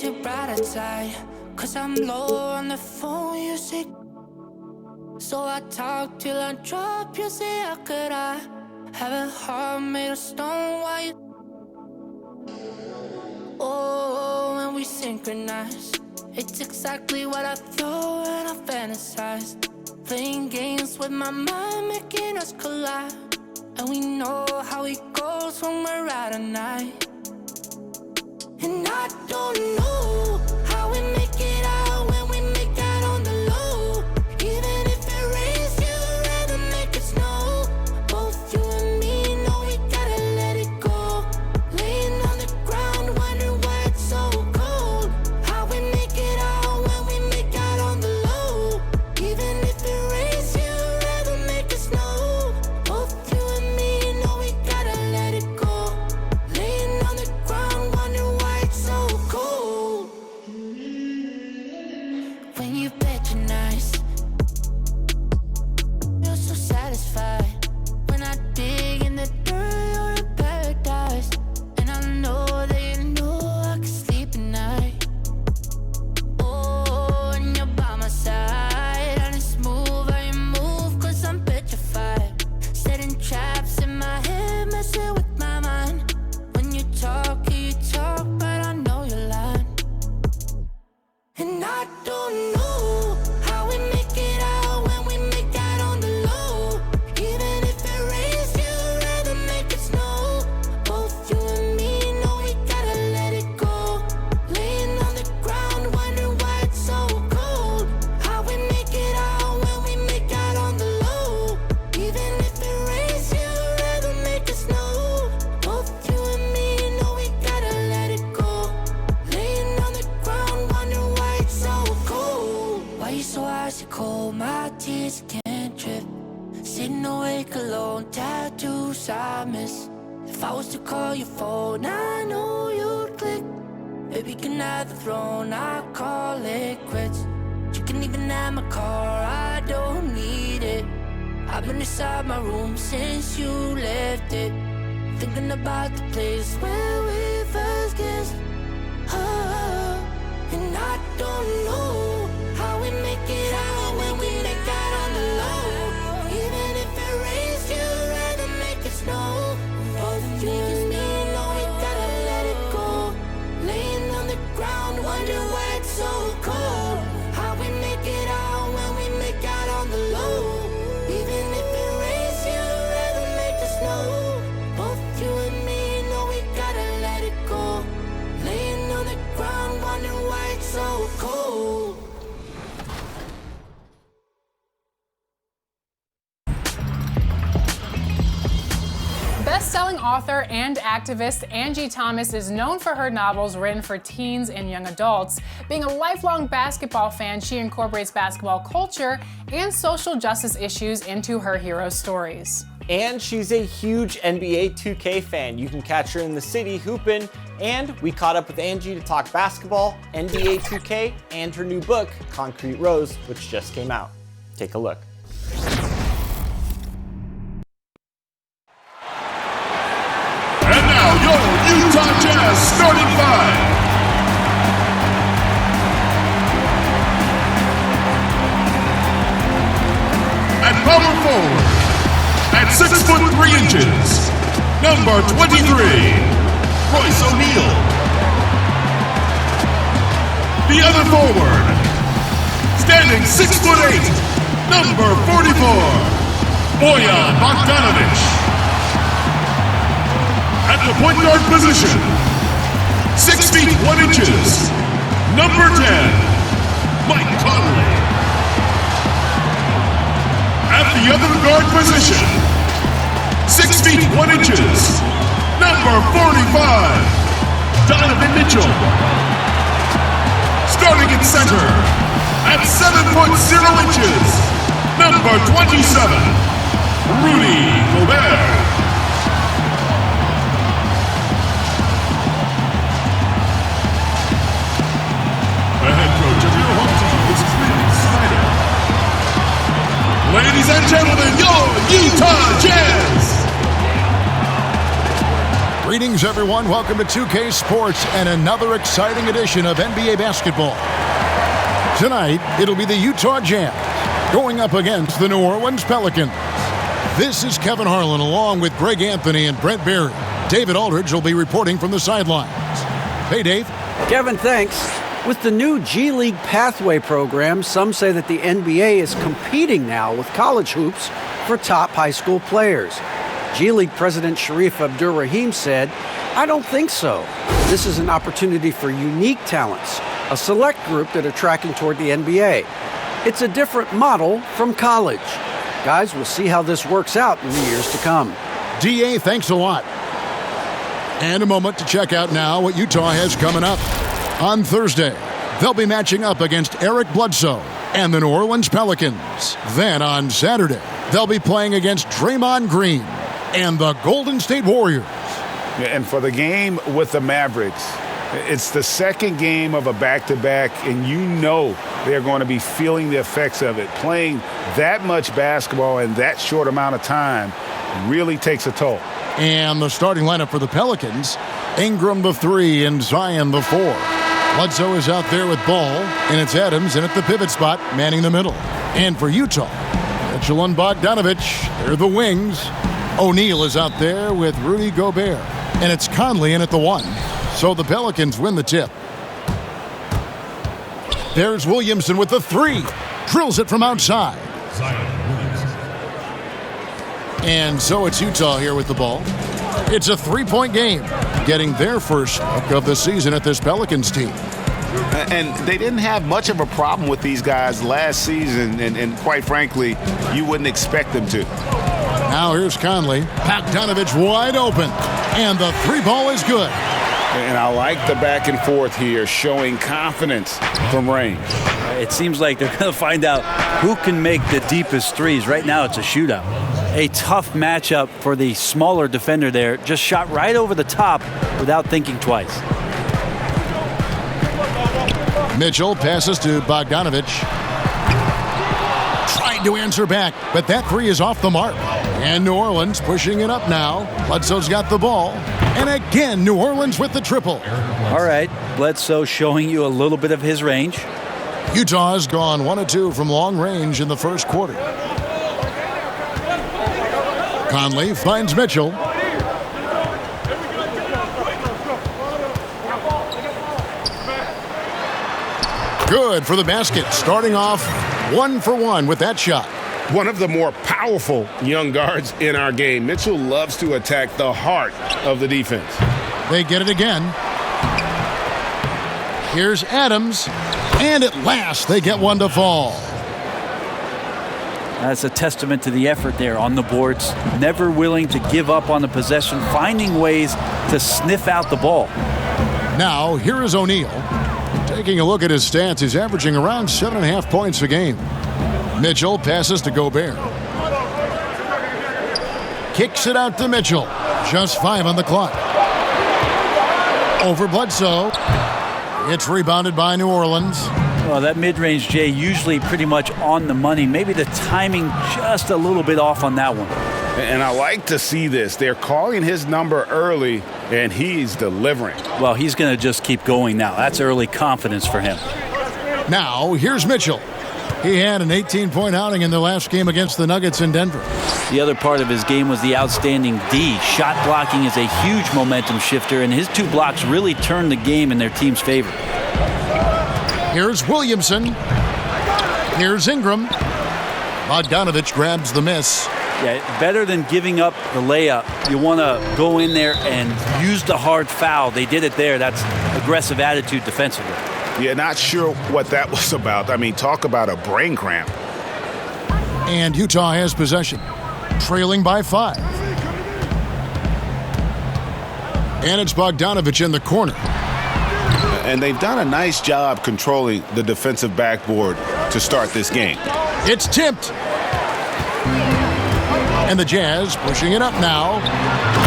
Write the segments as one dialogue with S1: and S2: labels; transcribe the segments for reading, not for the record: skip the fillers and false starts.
S1: your brighter side, 'cause I'm low on the phone, you say. So I talk till I drop, you say, how could I have a heart made of stone? Why you? Oh, when we synchronize, it's exactly what I thought and I fantasized. Playing games with my mind, making us collide. And we know how it goes when we're out at night. And I don't know how we make it out when we make out on the low. Even if it rains, you'd rather make it snow. Both you and me know we gotta let it go. Laying on the ground, wondering why it's so cold. How we make it out when we make out on the low. Even if it rains, you'd rather make it snow. Both you and me know we gotta let it go. Laying on the ground, wondering why it's so cold. When you patronize, you're so satisfied. When I dig in the dirt, you're in paradise. And I know that you know I can sleep at night. Oh, and you're by my side. And it's smooth how you move, 'cause I'm petrified. Setting traps in my head, messing with my mind. When you talk, but I know you're lying. And I don't know how we make it out when we make out on the low. Even if it rains, you'd rather make it snow. Both you and me know we gotta let it go. Laying on the ground, wondering why it's so cold. How we make it out when we make out on the low. Even if it rains, you'd rather make it snow. Both you and me know we gotta let it go. Laying on the ground, wondering why it's so cold. Why you so icy cold? My tears can't drip. Sitting awake alone, tattoos I miss. If I was to call your phone, I know you'd click. Baby, can have the throne, I call it quits. You can even have my car, I don't need it. I've been inside my room since you left it, thinking about the place where we first kissed. Oh, and I don't know how we make it out when we make out on the low. Even if it rains, you'd rather make it snow. Both you and me know we gotta let it go. Laying on the ground, wondering why it's so cold. How we make it out when we make out on the low. Even if it rains, you'd rather make it snow. Both you and me know we gotta let it go. Laying on the ground, wondering why it's so cold.
S2: Best-selling author and activist Angie Thomas is known for her novels written for teens and young adults. Being a lifelong basketball fan, she incorporates basketball culture and social justice issues into her hero stories.
S3: And she's a huge NBA 2K fan. You can catch her in the city hooping, and we caught up with Angie to talk basketball, NBA 2K, and her new book, Concrete Rose, which just came out. Take a look.
S4: And now your Utah Jazz starting five. At power forward, at 6'3", number 23, Royce O'Neal. The other forward, standing 6'8", number 44, Bojan Bogdanovic. At the point guard position, 6 feet 1 inches, number 10, Mike Conley. At the other guard position, 6 feet 1 inches, number 45, Donovan Mitchell. Starting in center, at 7'0" number 27, Rudy Gobert. The head coach of your home team is Quinn Snyder. Ladies and gentlemen, your Utah Jazz!
S5: Greetings, everyone. Welcome to 2K Sports and another exciting edition of NBA basketball. Tonight, it'll be the Utah Jazz going up against the New Orleans Pelicans. This is Kevin Harlan along with Greg Anthony and Brent Berry. David Aldridge will be reporting from the sidelines. Hey, Dave.
S6: Kevin, thanks. With the new G League Pathway program, some say that the NBA is competing now with college hoops for top high school players. G League President Sharif Abdur-Rahim said, "I don't think so. This is an opportunity for unique talents, a select group that are tracking toward the NBA. It's a different model from college. Guys, we'll see how this works out in the years to come."
S5: DA, thanks a lot. And a moment to check out now what Utah has coming up. On Thursday, they'll be matching up against Eric Bledsoe and the New Orleans Pelicans. Then on Saturday, they'll be playing against Draymond Green and the Golden State Warriors.
S7: And for the game with the Mavericks, it's the second game of a back-to-back, and you know they're going to be feeling the effects of it. Playing that much basketball in that short amount of time really takes a toll.
S5: And the starting lineup for the Pelicans, Ingram the 3 and Zion the 4. Bledsoe is out there with Ball, and it's Adams in at the pivot spot, manning the middle. And for Utah, Mitchell and Bogdanovich, they're the wings. O'Neal is out there with Rudy Gobert, and it's Conley in at the 1. So the Pelicans win the tip. There's Williamson with the 3. Drills it from outside. And so it's Utah here with the ball. It's a 3-point game, getting their first look of the season at this Pelicans team.
S7: And they didn't have much of a problem with these guys last season, and quite frankly, you wouldn't expect them to.
S5: Now here's Conley. Bogdanovich wide open, and the 3 ball is good.
S7: And I like the back and forth here, showing confidence from range.
S8: It seems like they're going to find out who can make the deepest threes. Right now it's a shootout. A tough matchup for the smaller defender there. Just shot right over the top without thinking twice.
S5: Mitchell passes to Bogdanovich. Trying to answer back, but that 3 is off the mark. And New Orleans pushing it up now. Bledsoe's got the ball. And again, New Orleans with the triple.
S8: All right, Bledsoe showing you a little bit of his range.
S5: Utah has gone 1 of 2 from long range in the first quarter. Conley finds Mitchell. Good for the basket, starting off 1 for 1 with that shot.
S9: One of the more powerful young guards in our game. Mitchell loves to attack the heart of the defense.
S5: They get it again. Here's Adams, and at last they get one to fall.
S8: That's a testament to the effort there on the boards. Never willing to give up on the possession, finding ways to sniff out the ball.
S5: Now, here is O'Neal. Taking a look at his stats, he's averaging around 7.5 points a game. Mitchell passes to Gobert. Kicks it out to Mitchell. Just 5 on the clock. Over Bledsoe. It's rebounded by New Orleans.
S8: Well, that mid-range, Jay, usually pretty much on the money. Maybe the timing just a little bit off on that one.
S7: And I like to see this. They're calling his number early, and he's delivering.
S8: Well, he's going to just keep going now. That's early confidence for him.
S5: Now, here's Mitchell. He had an 18-point outing in the last game against the Nuggets in Denver.
S8: The other part of his game was the outstanding D. Shot blocking is a huge momentum shifter, and his 2 blocks really turned the game in their team's favor.
S5: Here's Williamson. Here's Ingram. Bogdanovich grabs the miss.
S8: Yeah, better than giving up the layup. You want to go in there and use the hard foul. They did it there. That's aggressive attitude defensively.
S7: Yeah, not sure what that was about. I mean, talk about a brain cramp.
S5: And Utah has possession, trailing by 5. And it's Bogdanovich in the corner.
S7: And they've done a nice job controlling the defensive backboard to start this game.
S5: It's tipped. And the Jazz pushing it up now.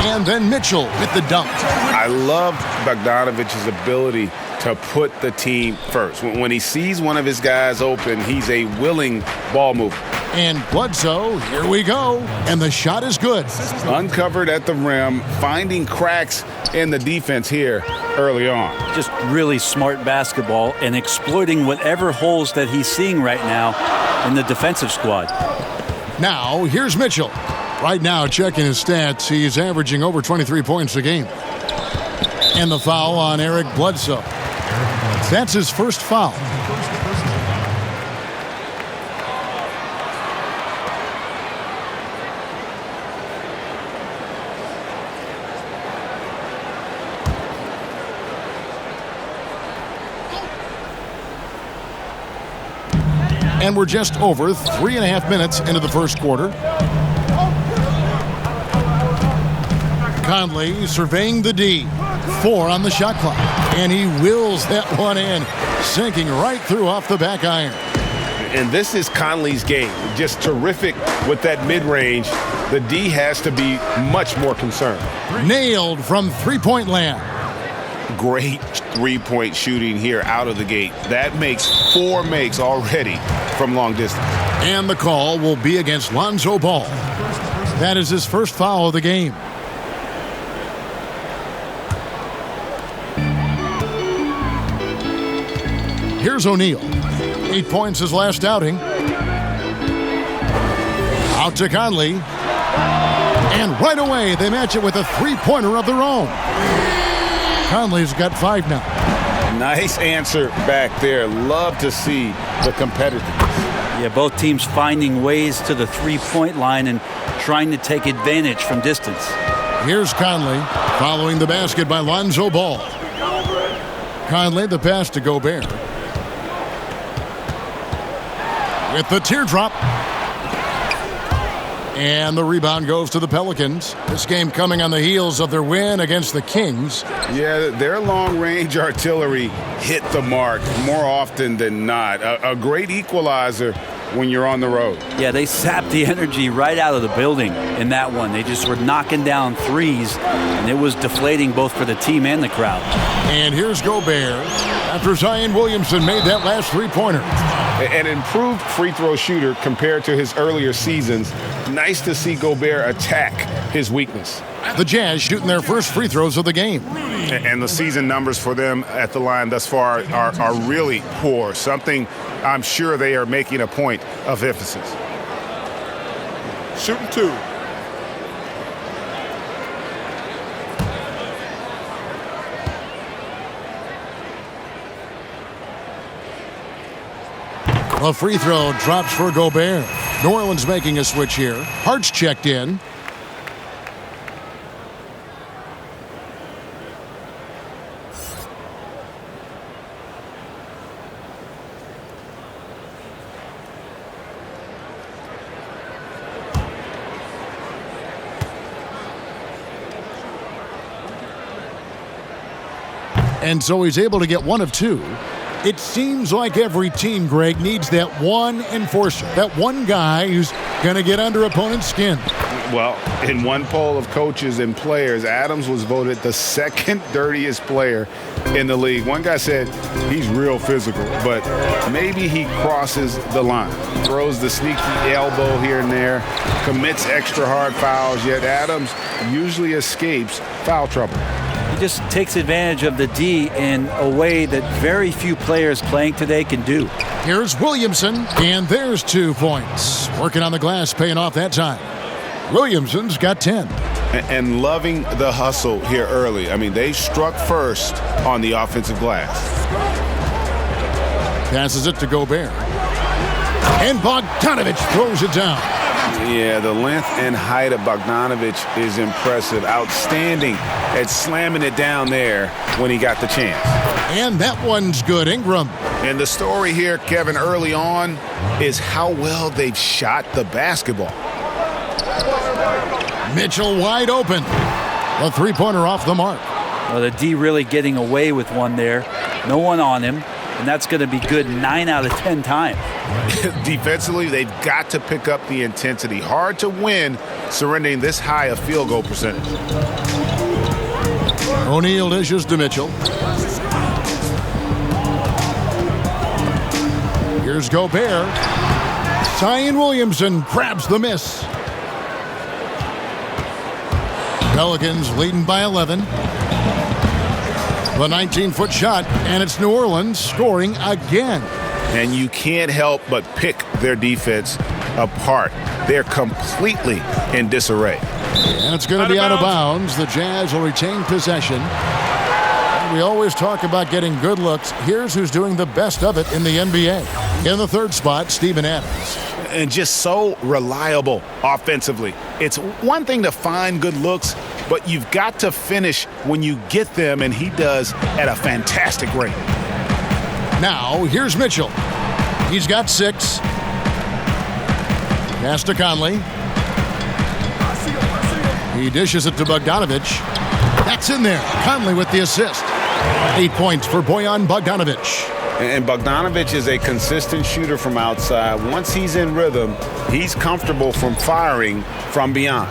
S5: And then Mitchell with the dunk.
S7: I loved Bogdanovich's ability to put the team first. When he sees one of his guys open, he's a willing ball mover.
S5: And Bledsoe, here we go. And the shot is good.
S7: Uncovered at the rim, finding cracks in the defense here early on.
S8: Just really smart basketball and exploiting whatever holes that he's seeing right now in the defensive squad.
S5: Now, here's Mitchell. Right now, checking his stats, he's averaging over 23 points a game. And the foul on Eric Bledsoe. That's his first foul. And we're just over 3.5 minutes into the first quarter. Conley surveying the D. 4 on the shot clock. And he wills that one in, sinking right through off the back iron.
S7: And this is Conley's game. Just terrific with that mid-range. The D has to be much more concerned.
S5: Nailed from three-point land.
S7: Great three-point shooting here out of the gate. That makes 4 makes already from long distance.
S5: And the call will be against Lonzo Ball. That is his first foul of the game. Here's O'Neal. 8 points his last outing. Out to Conley. And right away they match it with a three-pointer of their own. Conley's got 5 now.
S7: Nice answer back there. Love to see the competitiveness.
S8: Yeah, both teams finding ways to the three-point line and trying to take advantage from distance.
S5: Here's Conley following the basket by Lonzo Ball. Conley the pass to Gobert. With the teardrop. And the rebound goes to the Pelicans. This game coming on the heels of their win against the Kings.
S7: Yeah, their long-range artillery hit the mark more often than not. A great equalizer when you're on the road.
S8: Yeah, they sapped the energy right out of the building in that one. They just were knocking down threes, and it was deflating both for the team and the crowd.
S5: And here's Gobert after Zion Williamson made that last three-pointer.
S7: An improved free throw shooter compared to his earlier seasons. Nice to see Gobert attack his weakness.
S5: The Jazz shooting their first free throws of the game.
S7: And the season numbers for them at the line thus far are really poor. Something I'm sure they are making a point of emphasis.
S9: Shooting 2.
S5: A free throw drops for Gobert. New Orleans making a switch here. Hart's checked in. And so he's able to get 1 of 2. It seems like every team, Greg, needs that one enforcer, that one guy who's going to get under opponent's skin.
S7: Well, in one poll of coaches and players, Adams was voted the second dirtiest player in the league. One guy said he's real physical, but maybe he crosses the line. Throws the sneaky elbow here and there, commits extra hard fouls, yet Adams usually escapes foul trouble.
S8: He just takes advantage of the D in a way that very few players playing today can do.
S5: Here's Williamson, and there's 2 points. Working on the glass, paying off that time. Williamson's got 10.
S7: And loving the hustle here early. I mean, they struck first on the offensive glass.
S5: Passes it to Gobert. And Bogdanovich throws it down.
S7: Yeah, the length and height of Bogdanovich is impressive. Outstanding at slamming it down there when he got the chance.
S5: And that one's good. Ingram.
S7: And the story here, Kevin, early on is how well they've shot the basketball.
S5: Mitchell wide open. A three-pointer off the mark.
S8: Well, the D really getting away with one there. No one on him. And that's going to be good 9 out of 10 times.
S7: Defensively, they've got to pick up the intensity. Hard to win surrendering this high a field goal percentage.
S5: O'Neal dishes to Mitchell. Here's Gobert. Zion Williamson grabs the miss. Pelicans leading by 11. The 19-foot shot, and it's New Orleans scoring again.
S7: And you can't help but pick their defense apart. They're completely in disarray.
S5: And it's going to be out of bounds. The Jazz will retain possession. And we always talk about getting good looks. Here's who's doing the best of it in the NBA. In the third spot, Steven Adams.
S7: And just so reliable offensively. It's one thing to find good looks, but you've got to finish when you get them, and he does at a fantastic rate.
S5: Now, here's Mitchell. He's got 6. Pass to Conley. He dishes it to Bogdanovich. That's in there. Conley with the assist. 8 points for Bojan Bogdanovich.
S7: And Bogdanovich is a consistent shooter from outside. Once he's in rhythm, he's comfortable from firing from beyond.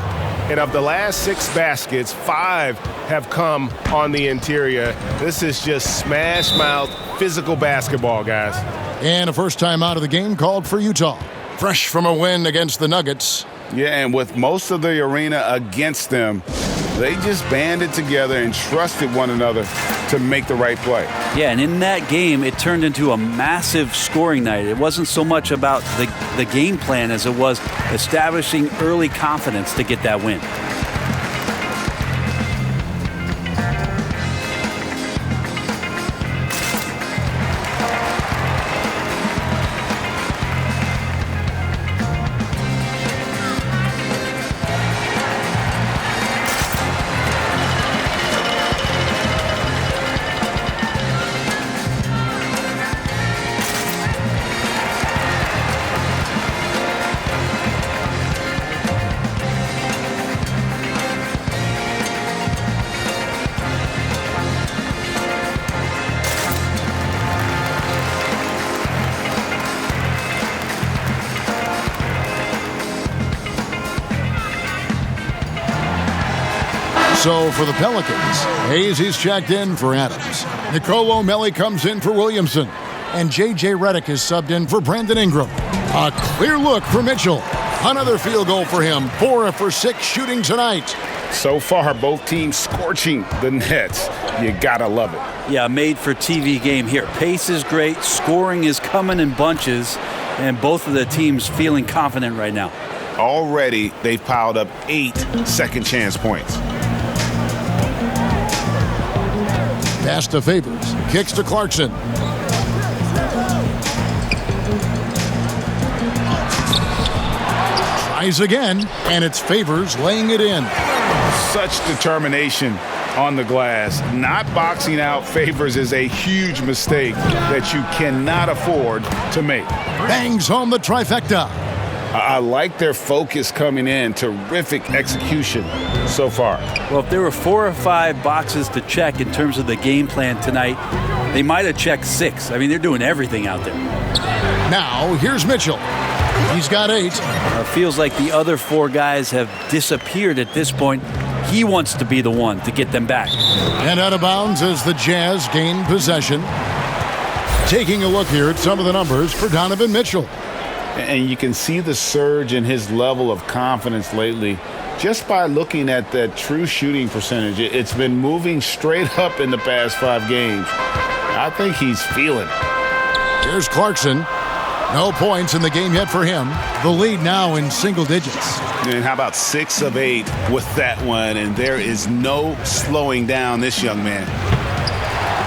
S9: And of the last 6 baskets, 5 have come on the interior. This is just smash mouth physical basketball, guys.
S5: And a first time out of the game called for Utah. Fresh from a win against the Nuggets.
S7: Yeah, and with most of the arena against them, they just banded together and trusted one another to make the right play.
S8: Yeah, and in that game, it turned into a massive scoring night. It wasn't so much about the game plan as it was establishing early confidence to get that win.
S5: So for the Pelicans, Hayes checked in for Adams. Nicolo Melli comes in for Williamson. And J.J. Redick is subbed in for Brandon Ingram. A clear look for Mitchell. Another field goal for him. 4 for 6 shooting tonight.
S7: So far, both teams scorching the nets. You gotta love it.
S8: Yeah, made for TV game here. Pace is great. Scoring is coming in bunches. And both of the teams feeling confident right now.
S7: Already, they've piled up 8 second chance points.
S5: Pass to Favors. Kicks to Clarkson. Tries again, and it's Favors laying it in.
S7: Such determination on the glass. Not boxing out Favors is a huge mistake that you cannot afford to make.
S5: Bangs home the trifecta.
S7: I like their focus coming in. Terrific execution so far.
S8: Well, if there were 4 or 5 boxes to check in terms of the game plan tonight, they might have checked 6. I mean, they're doing everything out there.
S5: Now, here's Mitchell. He's got 8.
S8: It feels like the other 4 guys have disappeared at this point. He wants to be the one to get them back.
S5: And out of bounds as the Jazz gain possession. Taking a look here at some of the numbers for Donovan Mitchell.
S7: And you can see the surge in his level of confidence lately just by looking at that true shooting percentage. It's been moving straight up in the past 5 games. I think he's feeling it.
S5: Here's Clarkson. No points in the game yet for him. The lead now in single digits.
S7: And how about 6 of 8 with that one? And there is no slowing down this young man.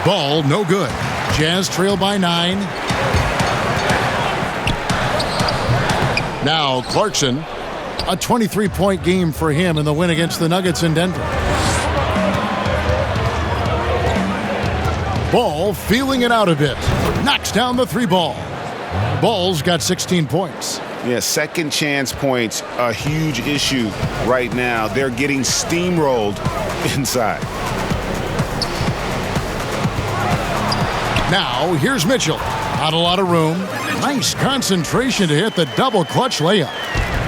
S5: Ball no good. Jazz trail by 9. Now Clarkson, a 23-point game for him in the win against the Nuggets in Denver. Ball feeling it out a bit. Knocks down the 3 ball. Ball's got 16 points.
S7: Yeah, second chance points, a huge issue right now. They're getting steamrolled inside.
S5: Now, here's Mitchell. Not a lot of room. Nice concentration to hit the double clutch layup.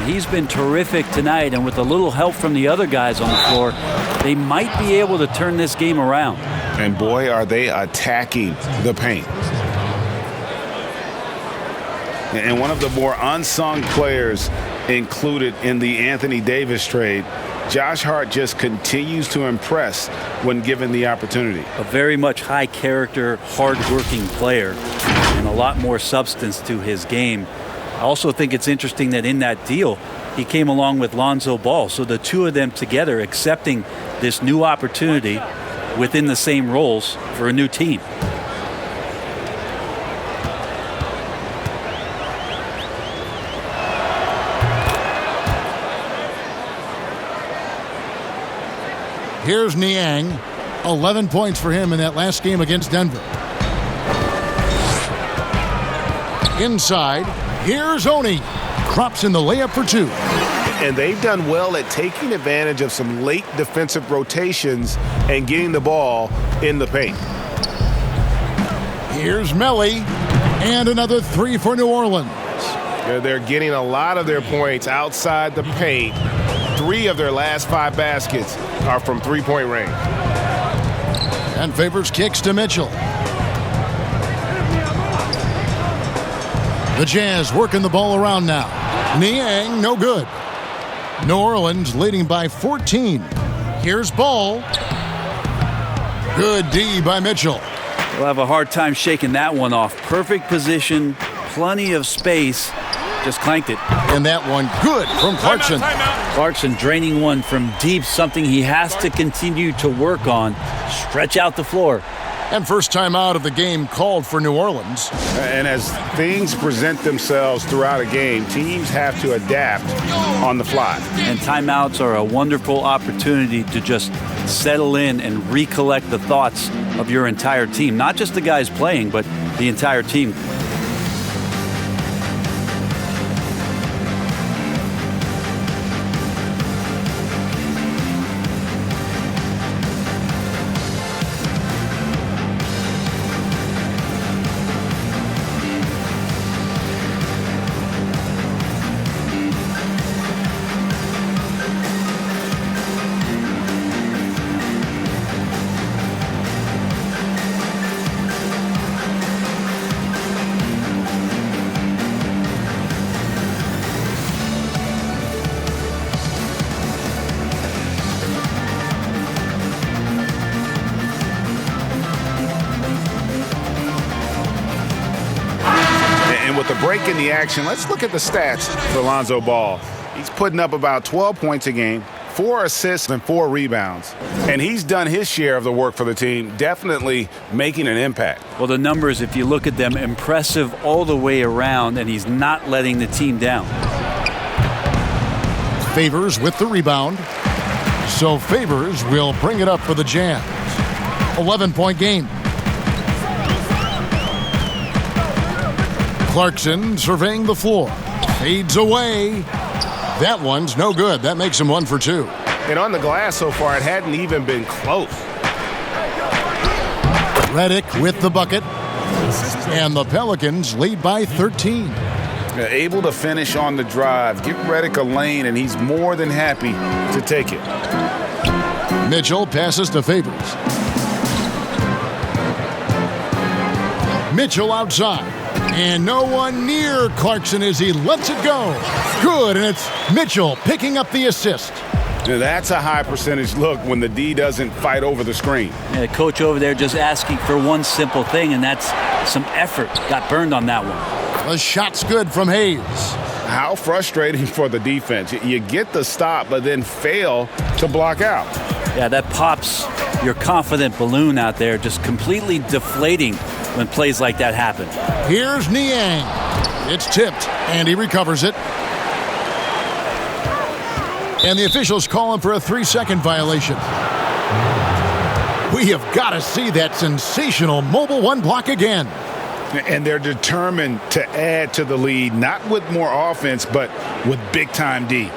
S8: He's been terrific tonight, and with a little help from the other guys on the floor, they might be able to turn this game around.
S7: And boy, are they attacking the paint. And one of the more unsung players included in the Anthony Davis trade, Josh Hart just continues to impress when given the opportunity.
S8: A very much high character, hard-working player, and a lot more substance to his game. I also think it's interesting that in that deal, he came along with Lonzo Ball. So the two of them together accepting this new opportunity within the same roles for a new team.
S5: Here's Niang. 11 points for him in that last game against Denver. Inside, here's Oni. Crops in the layup for two.
S9: And they've done well at taking advantage of some late defensive rotations and getting the ball in the paint.
S5: Here's Melly. And another three for New Orleans.
S9: They're getting a lot of their points outside the paint. 3 of their last 5 baskets are from three-point range.
S5: And Favors kicks to Mitchell. The Jazz working the ball around now. Niang, no good. New Orleans leading by 14. Here's Ball. Good D by Mitchell.
S8: We'll have a hard time shaking that one off. Perfect position, plenty of space. Just clanked it.
S5: And that one good from Clarkson.
S8: Clarkson draining one from deep, something he has to continue to work on. Stretch out the floor.
S5: And first time out of the game called for New Orleans.
S7: And as things present themselves throughout a game, teams have to adapt on the fly.
S8: And timeouts are a wonderful opportunity to just settle in and recollect the thoughts of your entire team. Not just the guys playing, but the entire team.
S7: With the break in the action, let's look at the stats for Lonzo Ball. He's putting up about 12 points a game, 4 assists and 4 rebounds. And he's done his share of the work for the team, definitely making an impact.
S8: Well, the numbers, if you look at them, impressive all the way around, and he's not letting the team down.
S5: Favors with the rebound. So Favors will bring it up for the Jazz. 11-point game. Clarkson surveying the floor. Fades away. That one's no good. That makes him 1 for 2.
S9: And on the glass so far, it hadn't even been close.
S5: Redick with the bucket. And the Pelicans lead by 13.
S7: Able to finish on the drive. Give Redick a lane, and he's more than happy to take it.
S5: Mitchell passes to Favors. Mitchell outside. And no one near Clarkson as he lets it go. Good, and it's Mitchell picking up the assist.
S7: That's a high percentage look when the D doesn't fight over the screen.
S8: Yeah, coach over there just asking for one simple thing, and that's some effort. Got burned on that one.
S5: The shot's good from Hayes.
S7: How frustrating for the defense. You get the stop, but then fail to block out.
S8: Yeah, that pops your confident balloon out there, just completely deflating when plays like that happen.
S5: Here's Niang. It's tipped, and he recovers it. And the officials call him for a 3-second violation. We have got to see that sensational mobile one block again.
S7: And they're determined to add to the lead, not with more offense, but with big-time D.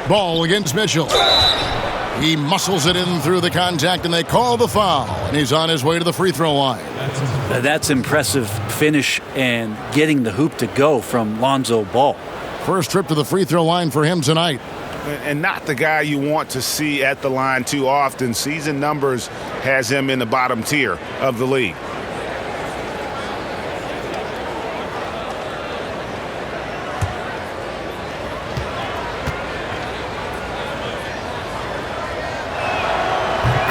S5: Ball against Mitchell. He muscles it in through the contact, and they call the foul. And he's on his way to the free throw line.
S8: That's impressive finish and getting the hoop to go from Lonzo Ball.
S5: First trip to the free throw line for him tonight.
S7: And not the guy you want to see at the line too often. Season numbers has him in the bottom tier of the league.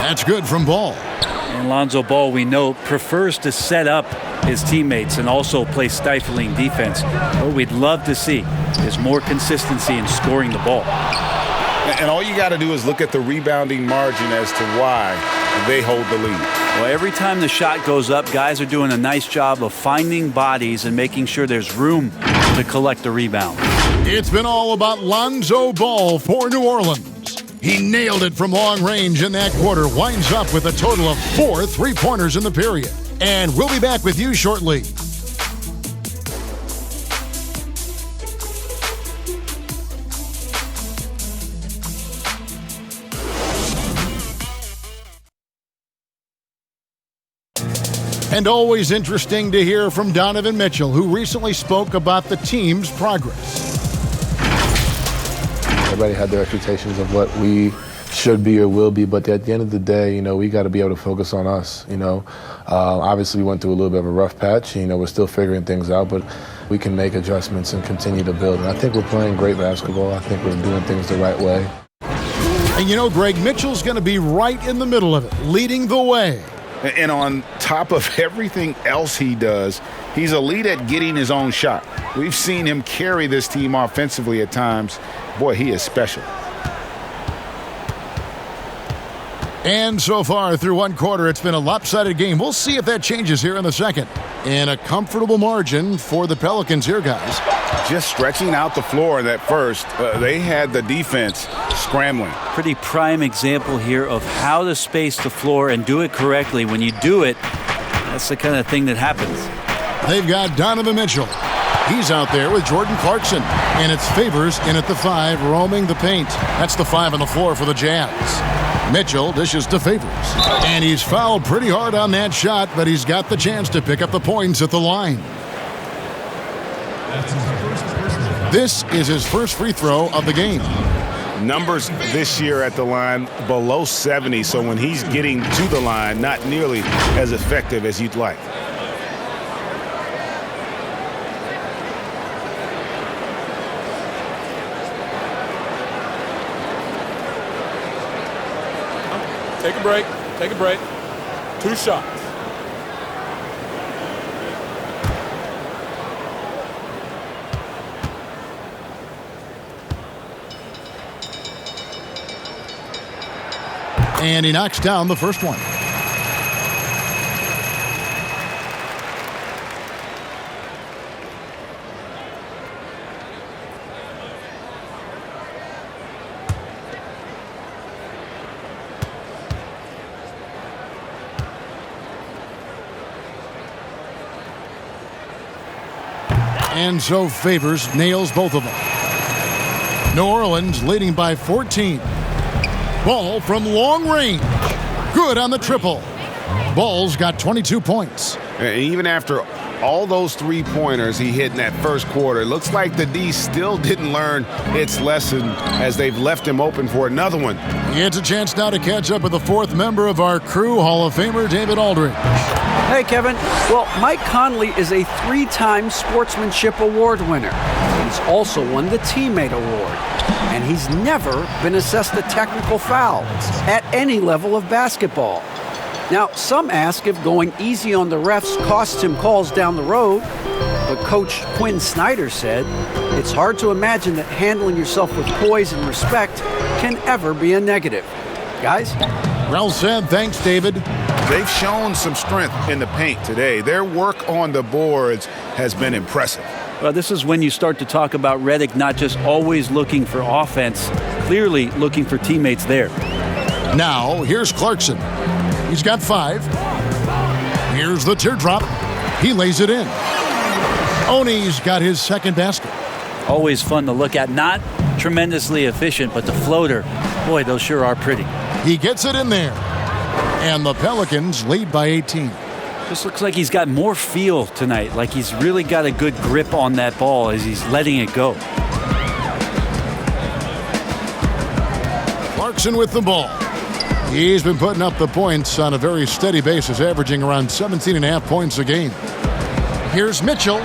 S5: That's good from Ball.
S8: And Lonzo Ball, we know, prefers to set up his teammates and also play stifling defense. What we'd love to see is more consistency in scoring the ball.
S7: And all you got to do is look at the rebounding margin as to why they hold the lead.
S8: Well, every time the shot goes up, guys are doing a nice job of finding bodies and making sure there's room to collect the rebound.
S5: It's been all about Lonzo Ball for New Orleans. He nailed it from long range in that quarter, winds up with a total of 4 3-pointers in the period. And we'll be back with you shortly. And always interesting to hear from Donovan Mitchell, who recently spoke about the team's progress.
S10: Everybody had their expectations of what we should be or will be, but at the end of the day, we got to be able to focus on us. Obviously we went through a little bit of a rough patch. We're still figuring things out, but we can make adjustments and continue to build. And I think we're playing great basketball. I think we're doing things the right way.
S5: And Greg, Mitchell's going to be right in the middle of it, leading the way.
S7: And on top of everything else he does, he's elite at getting his own shot. We've seen him carry this team offensively at times. Boy, he is special.
S5: And so far through one quarter, it's been a lopsided game. We'll see if that changes here in the second. And a comfortable margin for the Pelicans here, guys.
S7: Just stretching out the floor in that first, they had the defense scrambling.
S8: Pretty prime example here of how to space the floor and do it correctly. When you do it, that's the kind of thing that happens.
S5: They've got Donovan Mitchell. He's out there with Jordan Clarkson. And it's Favors in at the 5, roaming the paint. That's the 5 on the floor for the Jazz. Mitchell dishes to Favors. And he's fouled pretty hard on that shot, but he's got the chance to pick up the points at the line. This is his first free throw of the game.
S7: Numbers this year at the line below 70, so when he's getting to the line, not nearly as effective as you'd like.
S11: Take a break. Take a break. 2 shots.
S5: And he knocks down the first one. And so Favors nails both of them. New Orleans leading by 14. Ball from long range. Good on the triple. Ball's got 22 points.
S7: And even after all those 3-pointers he hit in that first quarter, it looks like the D still didn't learn its lesson as they've left him open for another one.
S5: He gets a chance now to catch up with the 4th member of our crew, Hall of Famer David Aldridge.
S6: Hey, Kevin. Well, Mike Conley is a 3-time Sportsmanship Award winner. He's also won the Teammate Award. And he's never been assessed a technical foul at any level of basketball. Now, some ask if going easy on the refs costs him calls down the road. But Coach Quinn Snyder said, it's hard to imagine that handling yourself with poise and respect can ever be a negative. Guys?
S5: Well said. Thanks, David.
S7: They've shown some strength in the paint today. Their work on the boards has been impressive.
S8: Well, this is when you start to talk about Redick not just always looking for offense, clearly looking for teammates there.
S5: Now, here's Clarkson. He's got 5. Here's the teardrop. He lays it in. Oni's got his second basket.
S8: Always fun to look at. Not tremendously efficient, but the floater, boy, those sure are pretty.
S5: He gets it in there. And the Pelicans lead by 18.
S8: Just looks like he's got more feel tonight, like he's really got a good grip on that ball as he's letting it go.
S5: Jackson with the ball. He's been putting up the points on a very steady basis, averaging around 17.5 points a game. Here's Mitchell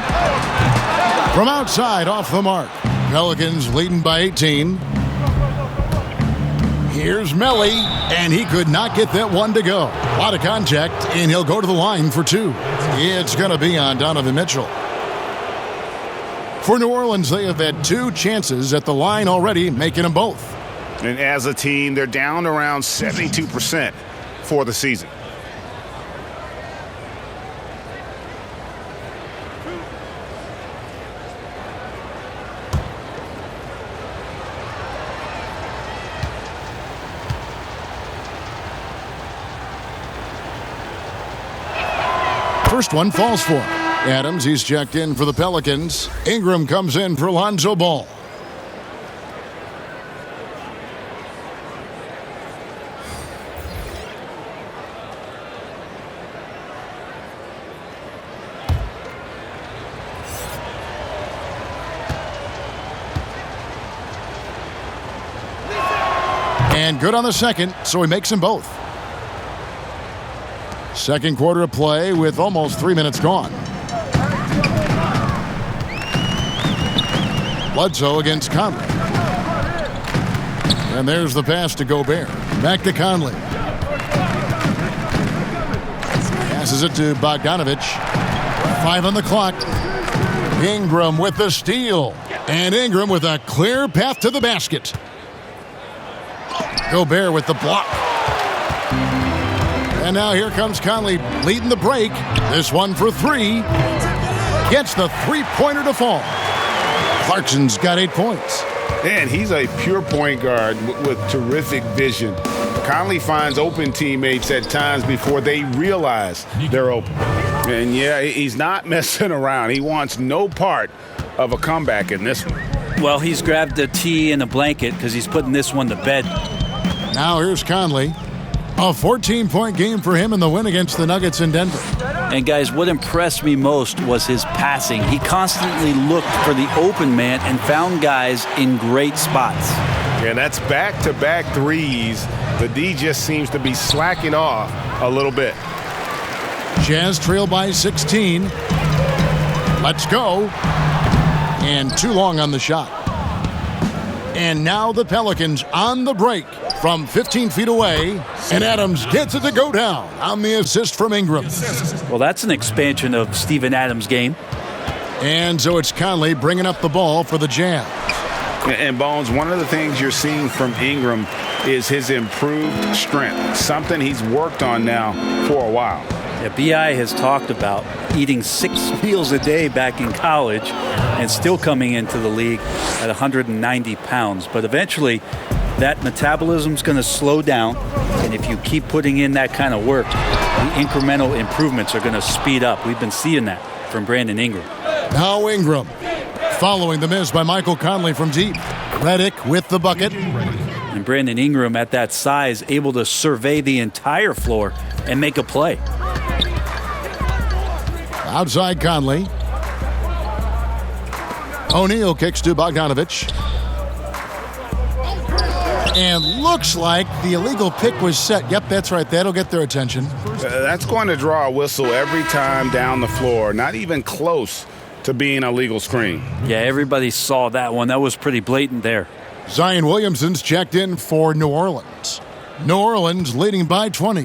S5: from outside off the mark. Pelicans leading by 18. Here's Melly, and he could not get that one to go. A lot of contact, and he'll go to the line for two. It's going to be on Donovan Mitchell. For New Orleans, they have had 2 chances at the line already, making them both.
S7: And as a team, they're down around 72% for the season.
S5: First one falls for him. Adams, he's checked in for the Pelicans. Ingram comes in for Lonzo Ball. And good on the second, so he makes them both. Second quarter of play with almost 3 minutes gone. Lonzo against Conley. And there's the pass to Gobert. Back to Conley. Passes it to Bogdanovich. 5 on the clock. Ingram with the steal. And Ingram with a clear path to the basket. Gobert with the block. And now here comes Conley leading the break. This one for 3. Gets the three-pointer to fall. Clarkson's got 8 points.
S7: And he's a pure point guard with terrific vision. Conley finds open teammates at times before they realize they're open. And yeah, he's not messing around. He wants no part of a comeback in this one.
S8: Well, he's grabbed a tee and a blanket because he's putting this one to bed.
S5: Now here's Conley. A 14-point game for him in the win against the Nuggets in Denver.
S8: And guys, what impressed me most was his passing. He constantly looked for the open man and found guys in great spots.
S7: And that's back-to-back threes. The D just seems to be slacking off a little bit.
S5: Jazz trail by 16. Let's go. And too long on the shot. And now the Pelicans on the break from 15 feet away. And Adams gets it to go down on the assist from Ingram.
S8: Well, that's an expansion of Steven Adams' game.
S5: And so it's Conley bringing up the ball for the Jazz.
S7: And Bones, one of the things you're seeing from Ingram is his improved strength, something he's worked on now for a while.
S8: Yeah, B.I. has talked about eating 6 meals a day back in college and still coming into the league at 190 pounds. But eventually, that metabolism's going to slow down, and if you keep putting in that kind of work, the incremental improvements are going to speed up. We've been seeing that from Brandon Ingram.
S5: Now Ingram, following the miss by Michael Conley from deep. Redick with the bucket.
S8: And Brandon Ingram at that size, able to survey the entire floor and make a play.
S5: Outside Conley. O'Neal kicks to Bogdanovich. And looks like the illegal pick was set. Yep, that's right. That'll get their attention.
S7: That's going to draw a whistle every time down the floor. Not even close to being a legal screen.
S8: Yeah, everybody saw that one. That was pretty blatant there.
S5: Zion Williamson's checked in for New Orleans. New Orleans leading by 20.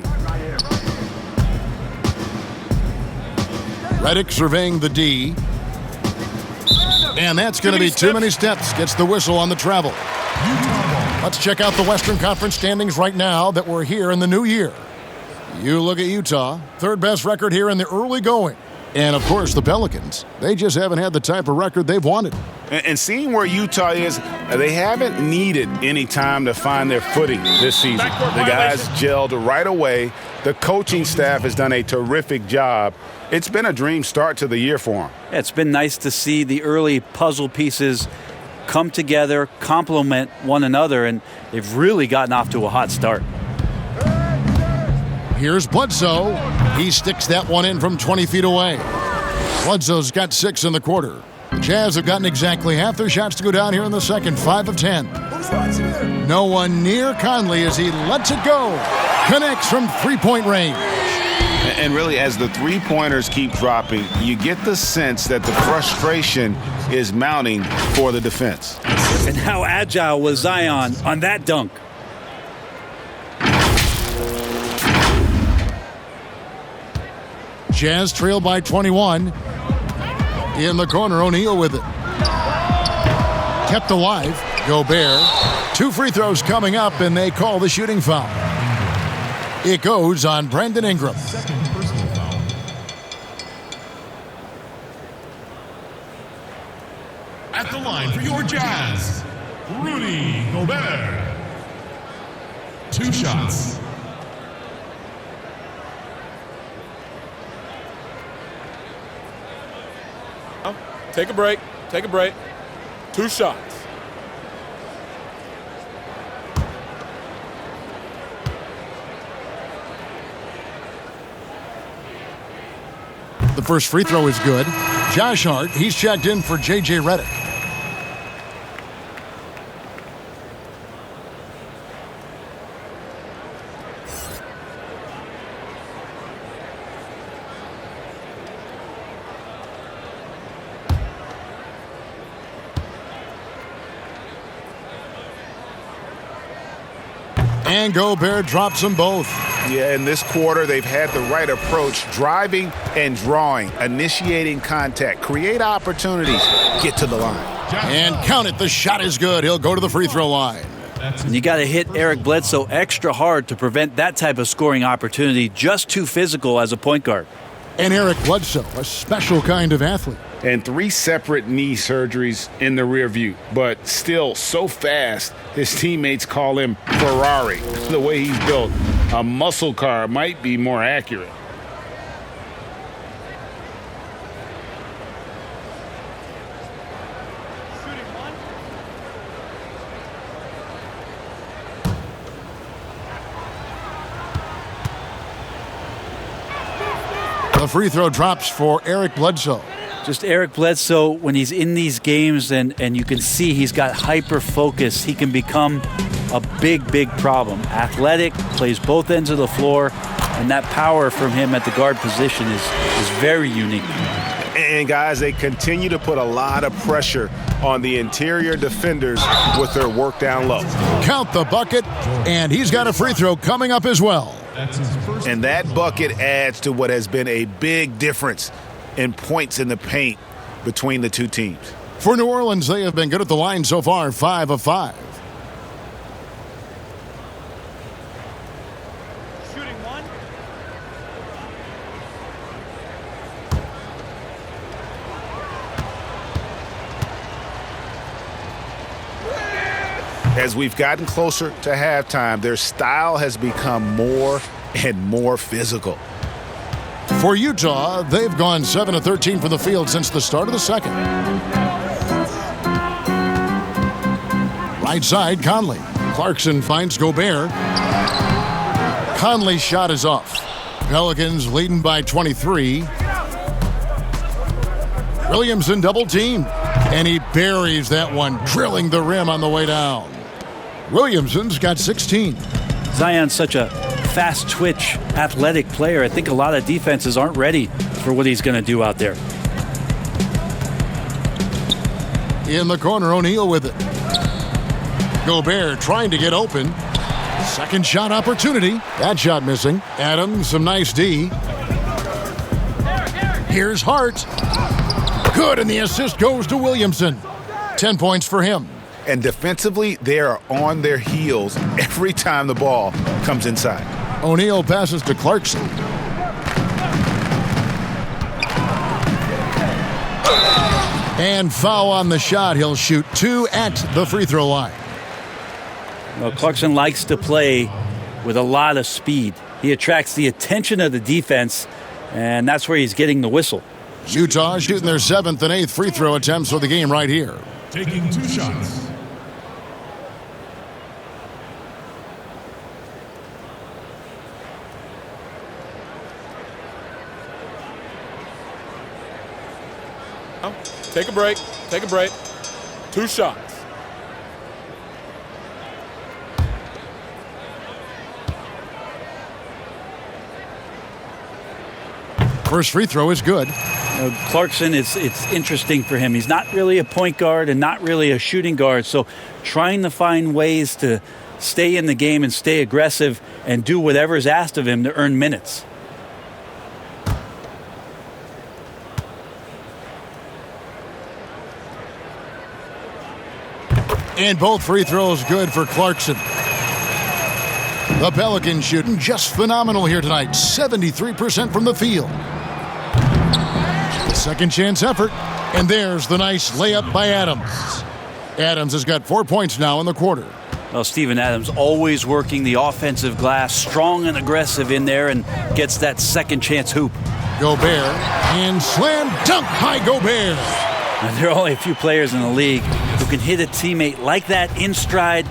S5: Redick surveying the D. And that's going to be too many steps. Gets the whistle on the travel. Let's check out the Western Conference standings right now that we're here in the new year. You look at Utah, third best record here in the early going. And, of course, the Pelicans. They just haven't had the type of record they've wanted.
S7: And seeing where Utah is, they haven't needed any time to find their footing this season. The guys gelled right away. The coaching staff has done a terrific job. It's been a dream start to the year for them.
S8: Yeah, it's been nice to see the early puzzle pieces come together, complement one another, and they've really gotten off to a hot start.
S5: Here's Bledsoe. He sticks that one in from 20 feet away. Bledsoe's got 6 in the quarter. The Jazz have gotten exactly half their shots to go down here in the second, 5 of 10. No one near Conley as he lets it go. Connects from three-point range.
S7: And really, as the three-pointers keep dropping, you get the sense that the frustration is mounting for the defense.
S8: And how agile was Zion on that dunk?
S5: Jazz trail by 21. In the corner, O'Neal with it. Kept alive. Gobert. 2 free throws coming up, and they call the shooting foul. It goes on Brandon Ingram.
S4: At the line for your Jazz, Rudy Gobert. 2 shots.
S11: Take a break. Take a break. 2 shots.
S5: The first free throw is good. Josh Hart, he's checked in for J.J. Redick. And Gobert drops them both.
S7: Yeah, in this quarter, they've had the right approach, driving and drawing, initiating contact, create opportunities, get to the line.
S5: And count it, the shot is good. He'll go to the free throw line.
S8: And you got to hit Eric Bledsoe extra hard to prevent that type of scoring opportunity. Just too physical as a point guard.
S5: And Eric Bledsoe, a special kind of athlete.
S7: And 3 separate knee surgeries in the rear view, but still so fast, his teammates call him Ferrari. The way he's built, a muscle car might be more accurate.
S5: The free throw drops for Eric Bledsoe.
S8: Just Eric Bledsoe, when he's in these games and you can see he's got hyper focus, he can become a big problem. Athletic, plays both ends of the floor, and that power from him at the guard position is very unique.
S7: And guys, they continue to put a lot of pressure on the interior defenders with their work down low.
S5: Count the bucket, and he's got a free throw coming up as well.
S7: And that bucket adds to what has been a big difference in points in the paint between the two teams.
S5: For New Orleans, they have been good at the line so far, 5 of 5.
S12: Shooting 1.
S7: As we've gotten closer to halftime, their style has become more and more physical.
S5: For Utah, they've gone 7 of 13 from the field since the start of the second. Right side, Conley. Clarkson finds Gobert. Conley's shot is off. Pelicans leading by 23. Williamson double teamed, and he buries that one, drilling the rim on the way down. Williamson's got 16.
S8: Zion's such a fast twitch, athletic player. I think a lot of defenses aren't ready for what he's going to do out there.
S5: In the corner, O'Neal with it. Gobert trying to get open. Second shot opportunity. That shot missing. Adams, some nice D. Here's Hart. Good, and the assist goes to Williamson. 10 points for him.
S7: And defensively, they are on their heels every time the ball comes inside.
S5: O'Neal passes to Clarkson. And foul on the shot. He'll shoot 2 at the free throw line.
S8: Well, Clarkson likes to play with a lot of speed. He attracts the attention of the defense, and that's where he's getting the whistle.
S5: Utah shooting their 7th and 8th free throw attempts for the game right here.
S4: Taking 2 shots.
S11: Take a break. Take a break. 2 shots.
S5: First free throw is good.
S8: Clarkson, it's interesting for him. He's not really a point guard and not really a shooting guard, so trying to find ways to stay in the game and stay aggressive and do whatever is asked of him to earn minutes.
S5: And both free throws good for Clarkson. The Pelicans shooting just phenomenal here tonight. 73% from the field. Second chance effort. And there's the nice layup by Adams. Adams has got 4 points now in the quarter.
S8: Well, Steven Adams always working the offensive glass, strong and aggressive in there, and gets that second chance hoop.
S5: Gobert and slam dunk by Gobert.
S8: And there are only a few players in the league who can hit a teammate like that in stride.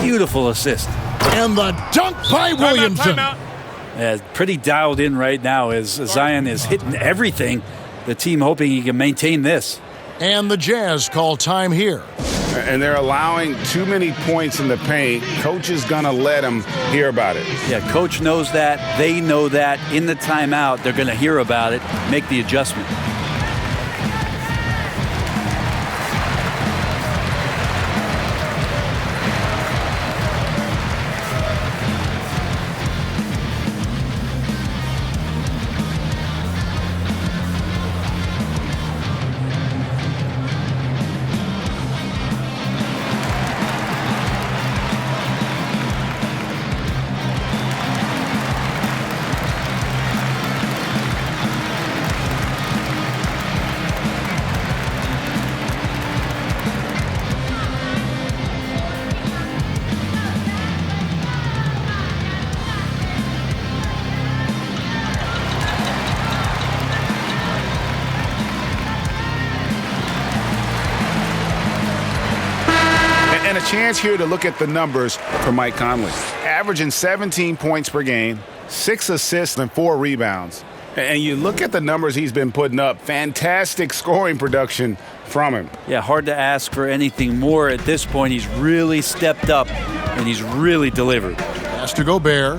S8: Beautiful assist.
S5: And the dunk by Williamson.
S8: Yeah, pretty dialed in right now as Zion is hitting everything. The team hoping he can maintain this.
S5: And the Jazz call time here.
S7: And they're allowing too many points in the paint. Coach is going to let them hear about it.
S8: Yeah, coach knows that. They know that. In the timeout, they're going to hear about it, make the adjustment.
S7: And a chance here to look at the numbers for Mike Conley. Averaging 17 points per game, 6 assists and 4 rebounds. And you look at the numbers he's been putting up, fantastic scoring production from him.
S8: Yeah, hard to ask for anything more at this point. He's really stepped up and he's really delivered.
S5: Pass to Gobert.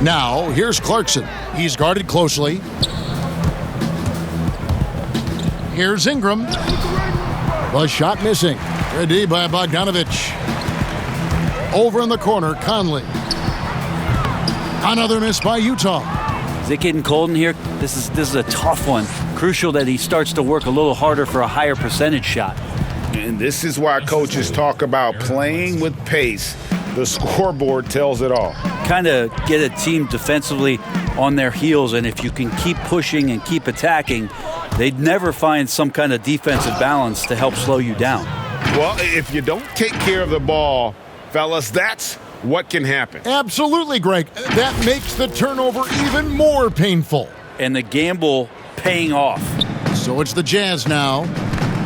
S5: Now, here's Clarkson. He's guarded closely. Here's Ingram. The shot missing. Ready by Bogdanovich. Over in the corner, Conley. Another miss by Utah.
S8: Is it getting cold in here? This is a tough one. Crucial that he starts to work a little harder for a higher percentage shot.
S7: And this is why coaches talk about playing with pace. The scoreboard tells it all.
S8: Kind of get a team defensively on their heels, and if you can keep pushing and keep attacking, they'd never find some kind of defensive balance to help slow you down.
S7: Well, if you don't take care of the ball, fellas, that's what can happen.
S5: Absolutely, Greg. That makes the turnover even more painful.
S8: And the gamble paying off.
S5: So it's the Jazz now.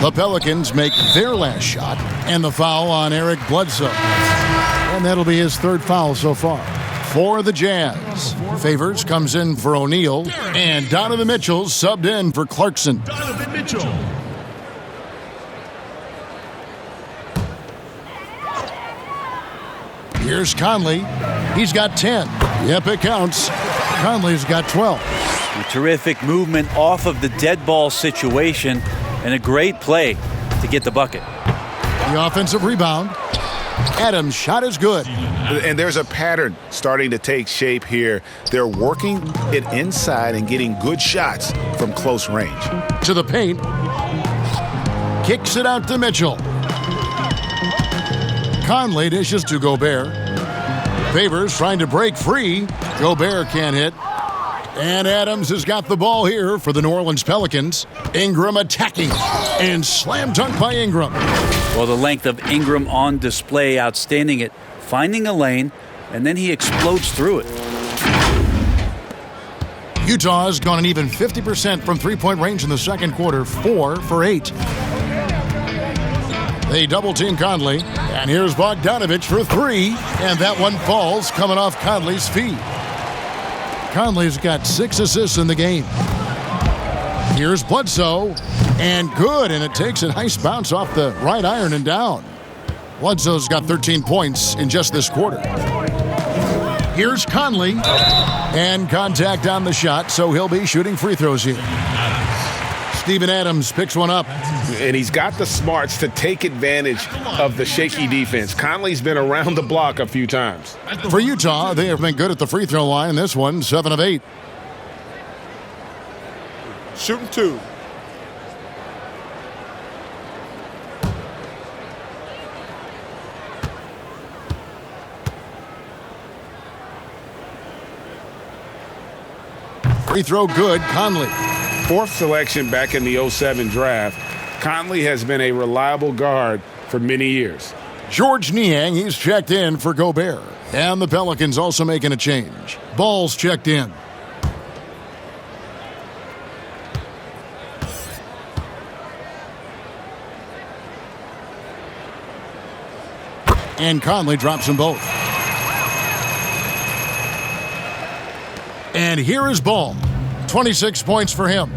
S5: The Pelicans make their last shot, and the foul on Eric Bledsoe. And that'll be his third foul so far. For the Jazz, Favors comes in for O'Neal, and Donovan Mitchell subbed in for Clarkson.
S4: Donovan Mitchell.
S5: Here's Conley. He's got 10. Yep, it counts. Conley's got 12.
S8: A terrific movement off of the dead ball situation, and a great play to get the bucket.
S5: The offensive rebound. Adams' shot is good.
S7: And there's a pattern starting to take shape here. They're working it inside and getting good shots from close range.
S5: To the paint. Kicks it out to Mitchell. Conley dishes to Gobert. Favors trying to break free. Gobert can't hit. And Adams has got the ball here for the New Orleans Pelicans. Ingram attacking. And slam dunk by Ingram.
S8: Well, the length of Ingram on display, outstanding at finding a lane, and then he explodes through it.
S5: Utah has gone an even 50% from three-point range in the second quarter, 4 for 8. They double-team Conley, and here's Bogdanovich for 3, and that one falls coming off Conley's feet. Conley's got 6 assists in the game. Here's Bledsoe, and good, and it takes a nice bounce off the right iron and down. Bledsoe's got 13 points in just this quarter. Here's Conley. And contact on the shot, so he'll be shooting free throws here. Steven Adams picks one up.
S7: And he's got the smarts to take advantage of the shaky defense. Conley's been around the block a few times.
S5: For Utah, they have been good at the free throw line. This one, 7 of 8.
S11: Shooting 2.
S5: Free throw good, Conley.
S7: 4th selection back in the 07 draft. Conley has been a reliable guard for many years.
S5: George Niang, he's checked in for Gobert. And the Pelicans also making a change. Ball's checked in. And Conley drops them both. And here is Ball. 26 points for him.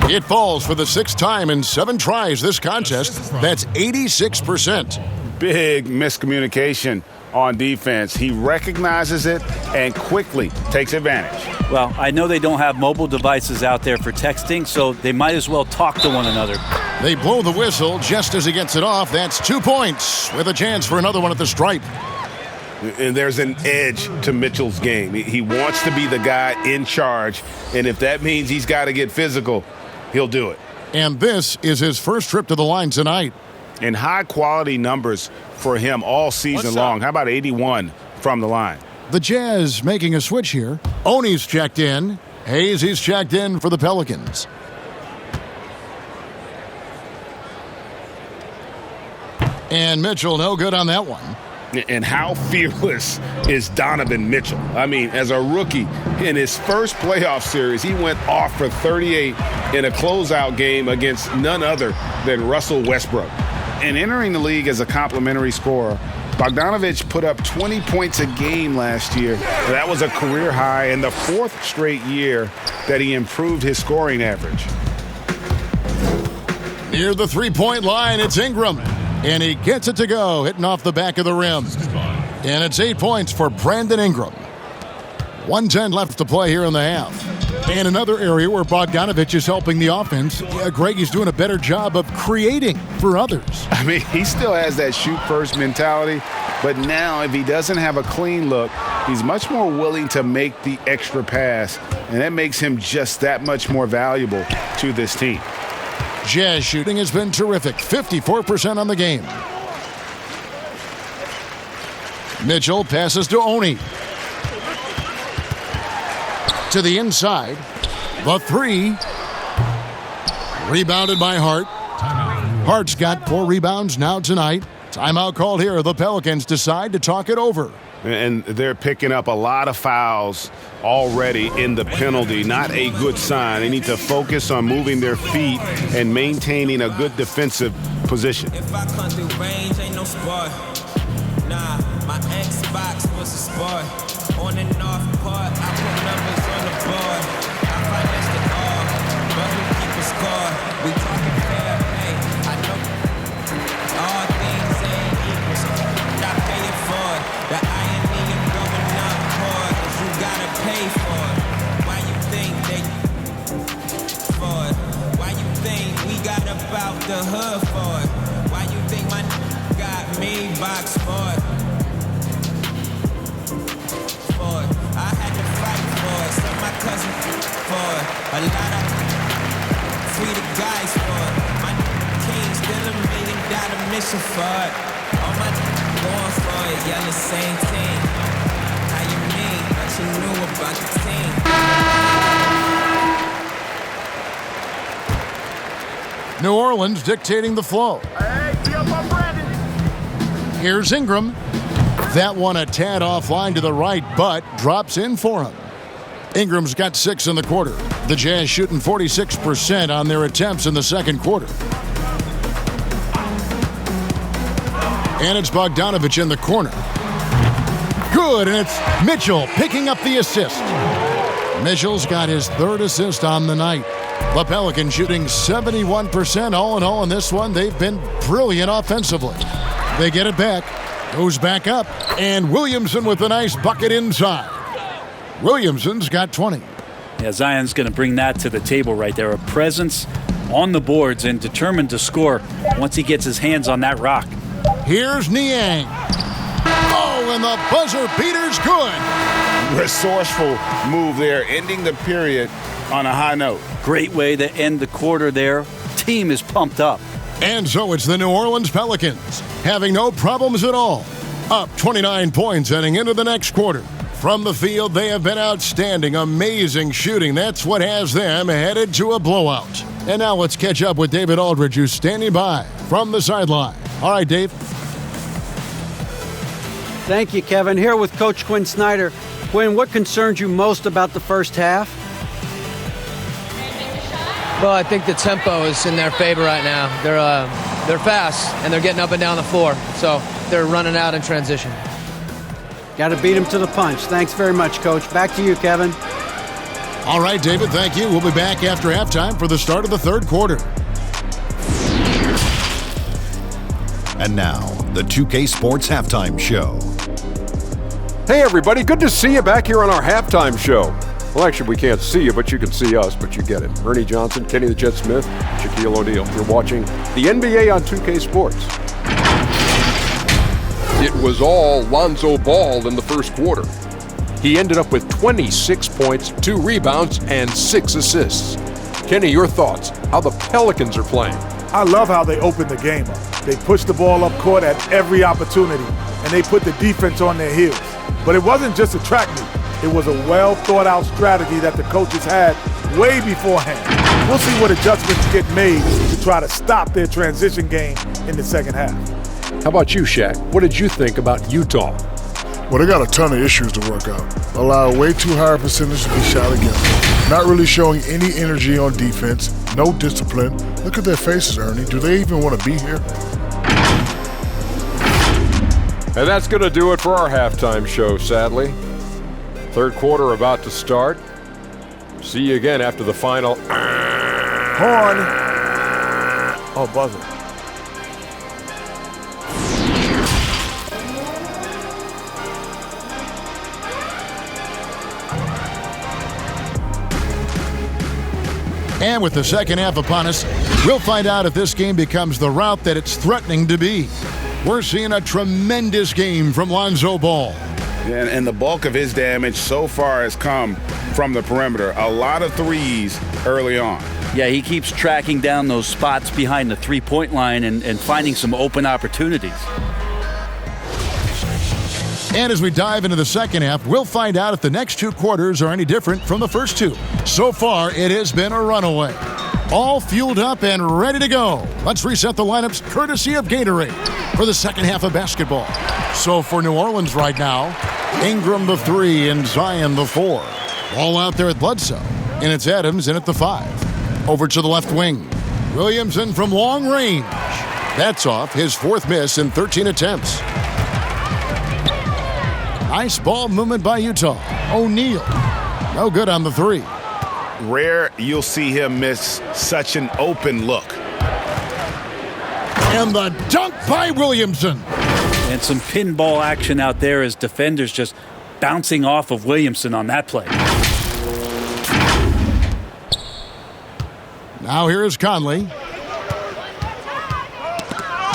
S5: It falls for the 6th time in 7 tries this contest. That's 86%.
S7: Big miscommunication on defense. He recognizes it and quickly takes advantage.
S8: Well, I know they don't have mobile devices out there for texting, so they might as well talk to one another.
S5: They blow the whistle just as he gets it off. That's 2 points with a chance for another one at the stripe.
S7: And there's an edge to Mitchell's game. He wants to be the guy in charge, and if that means he's got to get physical, he'll do it.
S5: And this is his first trip to the line tonight.
S7: And high-quality numbers for him all season long. How about 81 from the line?
S5: The Jazz making a switch here. Oni's checked in. Hayes, he's checked in for the Pelicans. And Mitchell, no good on that one.
S7: And how fearless is Donovan Mitchell? I mean, as a rookie, in his first playoff series, he went off for 38 in a closeout game against none other than Russell Westbrook. And entering the league as a complimentary scorer, Bogdanovich put up 20 points a game last year. That was a career high and the 4th straight year that he improved his scoring average.
S5: Near the three-point line, it's Ingram. And he gets it to go, hitting off the back of the rim. And it's 8 points for Brandon Ingram. 1:10 left to play here in the half. And another area where Bogdanovich is helping the offense. Greg, he's doing a better job of creating for others.
S7: I mean, he still has that shoot-first mentality, but now if he doesn't have a clean look, he's much more willing to make the extra pass, and that makes him just that much more valuable to this team.
S5: Jazz shooting has been terrific, 54% on the game. Mitchell passes to Oni. To the inside. The 3. Rebounded by Hart. Hart's got 4 rebounds now tonight. Timeout called here. The Pelicans decide to talk it over.
S7: And they're picking up a lot of fouls already in the penalty. Not a good sign. They need to focus on moving their feet and maintaining a good defensive position.
S12: If I come through range, ain't no sport. Nah, my Xbox was a sport. On and off part, I put numbers on the board. I finance it all, but we keep a score. We talking fair play. I know all things ain't equal, so not paying for it. The irony of going up hard, you gotta pay for it. Why you think they for it? Why you think we got about the hood for it? Why you think my got me box for it? I had to fight for it, so my cousin for it. A lot of free the guys for it. My team still $1 million mission for it. All my going for it, y'all the same team. How you mean? What you knew about the team?
S5: New Orleans dictating the flow. Here's Ingram. That one a tad offline to the right, but drops in for him. Ingram's got 6 in the quarter. The Jazz shooting 46% on their attempts in the second quarter. And it's Bogdanovich in the corner. Good, and it's Mitchell picking up the assist. Mitchell's got his 3rd assist on the night. The Pelicans shooting 71% all in all in this one. They've been brilliant offensively. They get it back. Goes back up, and Williamson with a nice bucket inside. Williamson's got 20.
S8: Yeah, Zion's going to bring that to the table right there. A presence on the boards and determined to score once he gets his hands on that rock.
S5: Here's Niang. Oh, and the buzzer beater's good.
S7: Resourceful move there, ending the period on a high note.
S8: Great way to end the quarter there. Team is pumped up.
S5: And so it's the New Orleans Pelicans, having no problems at all. Up 29 points heading into the next quarter. From the field, they have been outstanding, amazing shooting. That's what has them headed to a blowout. And now let's catch up with David Aldridge, who's standing by from the sideline. All right, Dave.
S6: Thank you, Kevin. Here with Coach Quinn Snyder. Quinn, what concerns you most about the first half?
S13: Well, I think the tempo is in their favor right now. They're fast, and they're getting up and down the floor. So they're running out in transition.
S6: Got to beat him to the punch. Thanks very much, Coach. Back to you, Kevin.
S5: All right, David, thank you. We'll be back after halftime for the start of the third quarter.
S14: And now, the 2K Sports Halftime Show.
S15: Hey, everybody. Good to see you back here on our halftime show. Well, actually, we can't see you, but you can see us, but you get it. Ernie Johnson, Kenny the Jet Smith, Shaquille O'Neal. You're watching the NBA on 2K Sports. It was all Lonzo Ball in the first quarter. He ended up with 26 points, 2 rebounds, and 6 assists. Kenny, your thoughts? How the Pelicans are playing?
S16: I love how they opened the game up. They pushed the ball up court at every opportunity, and they put the defense on their heels. But it wasn't just a track meet. It was a well-thought-out strategy that the coaches had way beforehand. We'll see what adjustments get made to try to stop their transition game in the second half.
S15: How about you, Shaq? What did you think about Utah?
S17: Well, they got a ton of issues to work out. Allow way too high a percentage to be shot against. Not really showing any energy on defense, no discipline. Look at their faces, Ernie. Do they even want to be here?
S15: And that's going to do it for our halftime show, sadly. Third quarter about to start. See you again after the final.
S16: Horn. Oh, buzzer.
S5: And with the second half upon us, we'll find out if this game becomes the rout that it's threatening to be. We're seeing a tremendous game from Lonzo Ball.
S7: And the bulk of his damage so far has come from the perimeter. A lot of threes early on.
S8: Yeah, he keeps tracking down those spots behind the three-point line and finding some open opportunities.
S5: And as we dive into the second half, we'll find out if the next two quarters are any different from the first two. So far, it has been a runaway. All fueled up and ready to go. Let's reset the lineups courtesy of Gatorade for the second half of basketball. So for New Orleans right now, Ingram the 3 and Zion the 4. All out there at Bledsoe. And it's Adams in at the 5. Over to the left wing. Williamson from long range. That's off, his 4th miss in 13 attempts. Nice ball movement by Utah. O'Neal. No good on the 3.
S7: Rare you'll see him miss such an open look.
S5: And the dunk by Williamson.
S8: And some pinball action out there as defenders just bouncing off of Williamson on that play.
S5: Now here is Conley.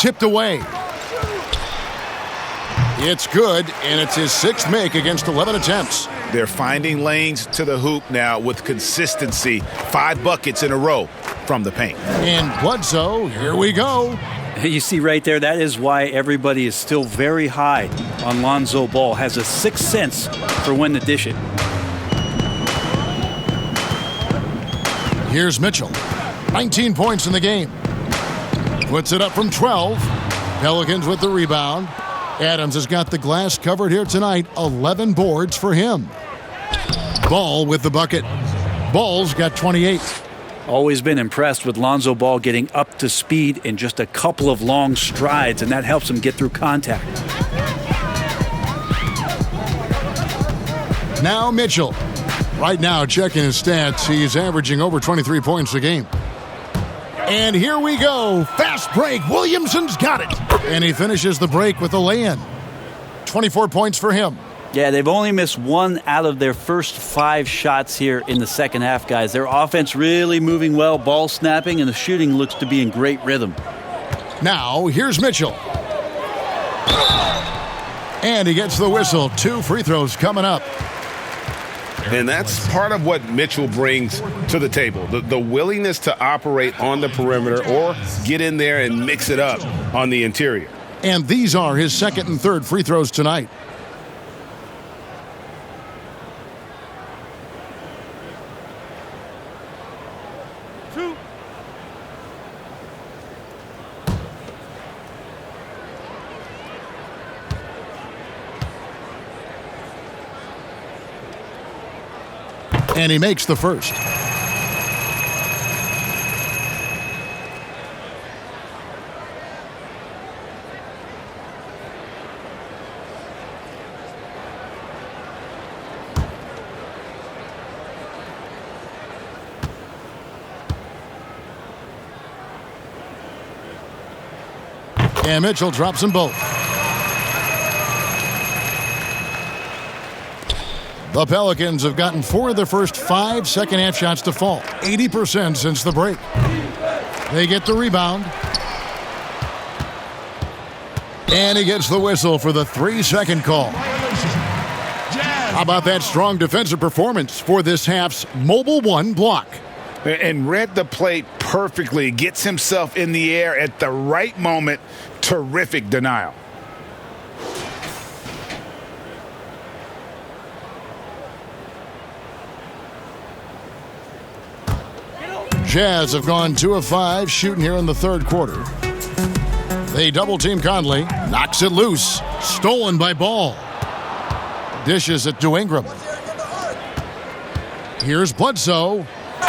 S5: Tipped away. It's good, and it's his 6th make against 11 attempts.
S7: They're finding lanes to the hoop now with consistency. 5 buckets in a row from the paint.
S5: And Bledsoe, here we go.
S8: You see right there, that is why everybody is still very high on Lonzo Ball. Has a 6th sense for when to dish it.
S5: Here's Mitchell. 19 points in the game. Puts it up from 12. Pelicans with the rebound. Adams has got the glass covered here tonight. 11 boards for him. Ball with the bucket. Ball's got 28.
S8: Always been impressed with Lonzo Ball getting up to speed in just a couple of long strides, and that helps him get through contact.
S5: Now Mitchell. Right now, checking his stats, he's averaging over 23 points a game. And here we go. Fast break. Williamson's got it. And he finishes the break with a lay-in. 24 points for him.
S8: Yeah, they've only missed 1 out of their first 5 shots here in the second half, guys. Their offense really moving well, ball snapping, and the shooting looks to be in great rhythm.
S5: Now, here's Mitchell. And he gets the whistle. 2 free throws coming up.
S7: And that's part of what Mitchell brings to the table, the willingness to operate on the perimeter or get in there and mix it up on the interior.
S5: And these are his second and third free throws tonight. And he makes the first. And Mitchell drops them both. The Pelicans have gotten 4 of their first 5 second-half shots to fall, 80% since the break. They get the rebound. And he gets the whistle for the 3-second call. How about that strong defensive performance for this half's Mobile 1 block?
S7: And read the play perfectly, gets himself in the air at the right moment. Terrific denial.
S5: Jazz have gone 2 of 5 shooting here in the third quarter. They double-team Conley. Knocks it loose. Stolen by Ball. Dishes it to Ingram. Here's Bledsoe.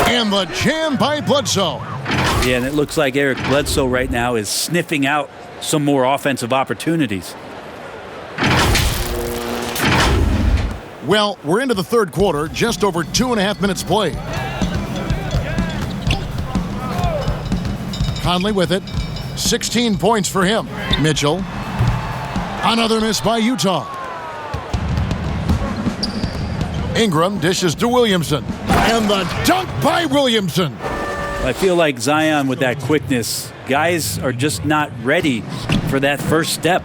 S5: And the jam by Bledsoe.
S8: Yeah, and it looks like Eric Bledsoe right now is sniffing out some more offensive opportunities.
S5: Well, we're into the third quarter. Just over 2.5 minutes played. Conley with it. 16 points for him. Mitchell. Another miss by Utah. Ingram dishes to Williamson. And the dunk by Williamson.
S8: I feel like Zion with that quickness, guys are just not ready for that first step.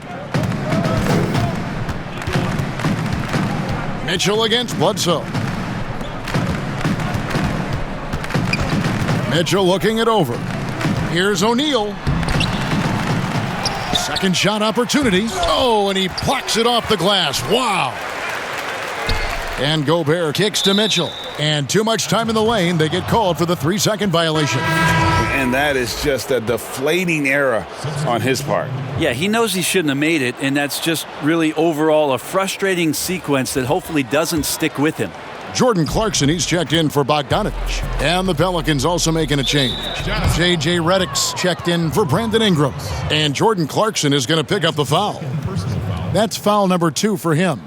S5: Mitchell against Bledsoe. Mitchell looking it over. Here's O'Neal. Second shot opportunity. Oh, and he plucks it off the glass. Wow. And Gobert kicks to Mitchell. And too much time in the lane. They get called for the 3-second violation.
S7: And that is just a deflating error on his part.
S8: Yeah, he knows he shouldn't have made it, and that's just really overall a frustrating sequence that hopefully doesn't stick with him.
S5: Jordan Clarkson, he's checked in for Bogdanovich. And the Pelicans also making a change. J.J. Redick's checked in for Brandon Ingram. And Jordan Clarkson is going to pick up the foul. That's foul number 2 for him.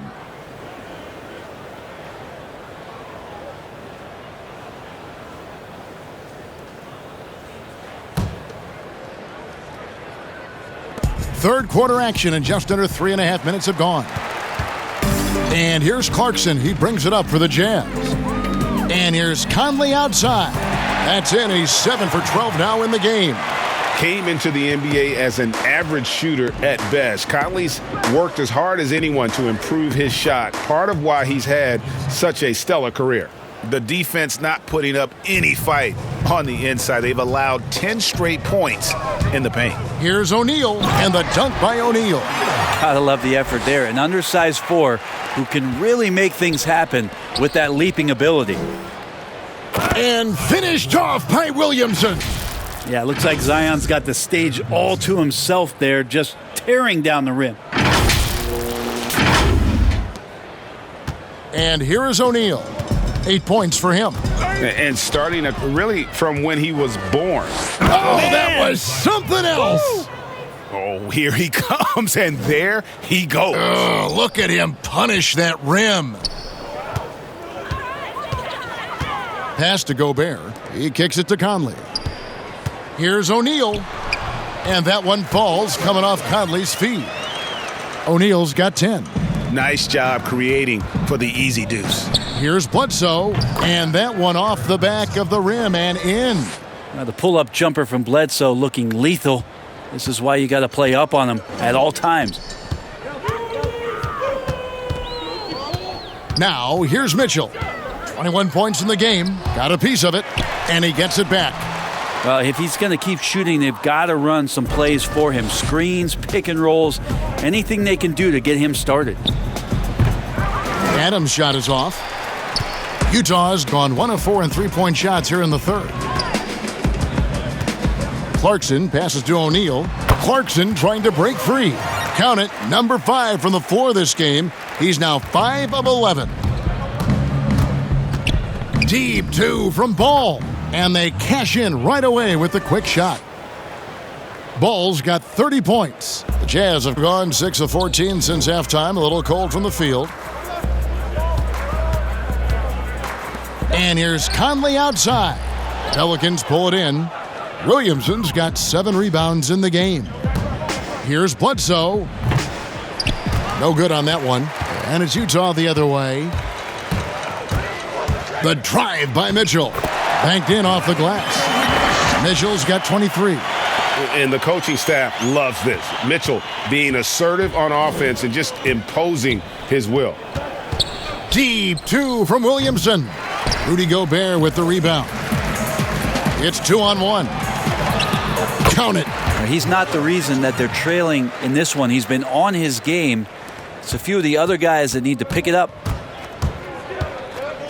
S5: Third quarter action, and just under 3.5 minutes have gone. And here's Clarkson. He brings it up for the Jazz. And here's Conley outside. That's in. He's 7 for 12 now in the game.
S7: Came into the NBA as an average shooter at best. Conley's worked as hard as anyone to improve his shot. Part of why he's had such a stellar career. The defense not putting up any fight on the inside. They've allowed 10 straight points in the paint.
S5: Here's O'Neal, and the dunk by O'Neal.
S8: Gotta love the effort there. An undersized 4 who can really make things happen with that leaping ability.
S5: And finished off by Williamson.
S8: Yeah, it looks like Zion's got the stage all to himself there, just tearing down the rim.
S5: And here is O'Neal. 8 points for him.
S7: And starting really from when he was born.
S5: Oh, that was something else.
S7: Woo! Oh, here he comes, and there he goes.
S5: Oh, look at him punish that rim. Pass to Gobert. He kicks it to Conley. Here's O'Neal. And that one falls coming off Conley's feet. O'Neal's got 10.
S7: Nice job creating for the easy deuce.
S5: Here's Bledsoe, and that one off the back of the rim and in.
S8: Now the pull-up jumper from Bledsoe looking lethal. This is why you got to play up on him at all times.
S5: Now, here's Mitchell. 21 points in the game, got a piece of it, and he gets it back.
S8: Well, if he's going to keep shooting, they've got to run some plays for him. Screens, pick and rolls, anything they can do to get him started.
S5: Adams' shot is off. Utah's gone 1 of 4 in three-point shots here in the third. Clarkson passes to O'Neal. Clarkson trying to break free. Count it, number 5 from the floor this game. He's now 5 of 11. Deep 2 from Ball. And they cash in right away with the quick shot. Ball's got 30 points. The Jazz have gone 6 of 14 since halftime. A little cold from the field. And here's Conley outside. Pelicans pull it in. Williamson's got 7 rebounds in the game. Here's Bledsoe. No good on that one. And it's Utah the other way. The drive by Mitchell. Banked in off the glass. Mitchell's got 23.
S7: And the coaching staff loves this. Mitchell being assertive on offense and just imposing his will.
S5: Deep 2 from Williamson. Rudy Gobert with the rebound. It's 2-on-1. Count it.
S8: He's not the reason that they're trailing in this one. He's been on his game. It's a few of the other guys that need to pick it up.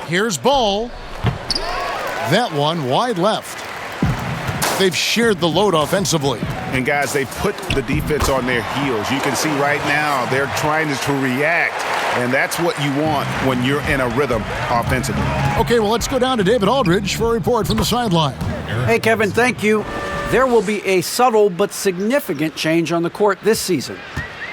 S5: Here's Ball. That one wide left. They've shared the load offensively.
S7: And guys, they put the defense on their heels. You can see right now they're trying to react, and that's what you want when you're in a rhythm offensively.
S5: Okay, well, let's go down to David Aldridge for a report from the sideline.
S6: Hey, Kevin, thank you. There will be a subtle but significant change on the court this season.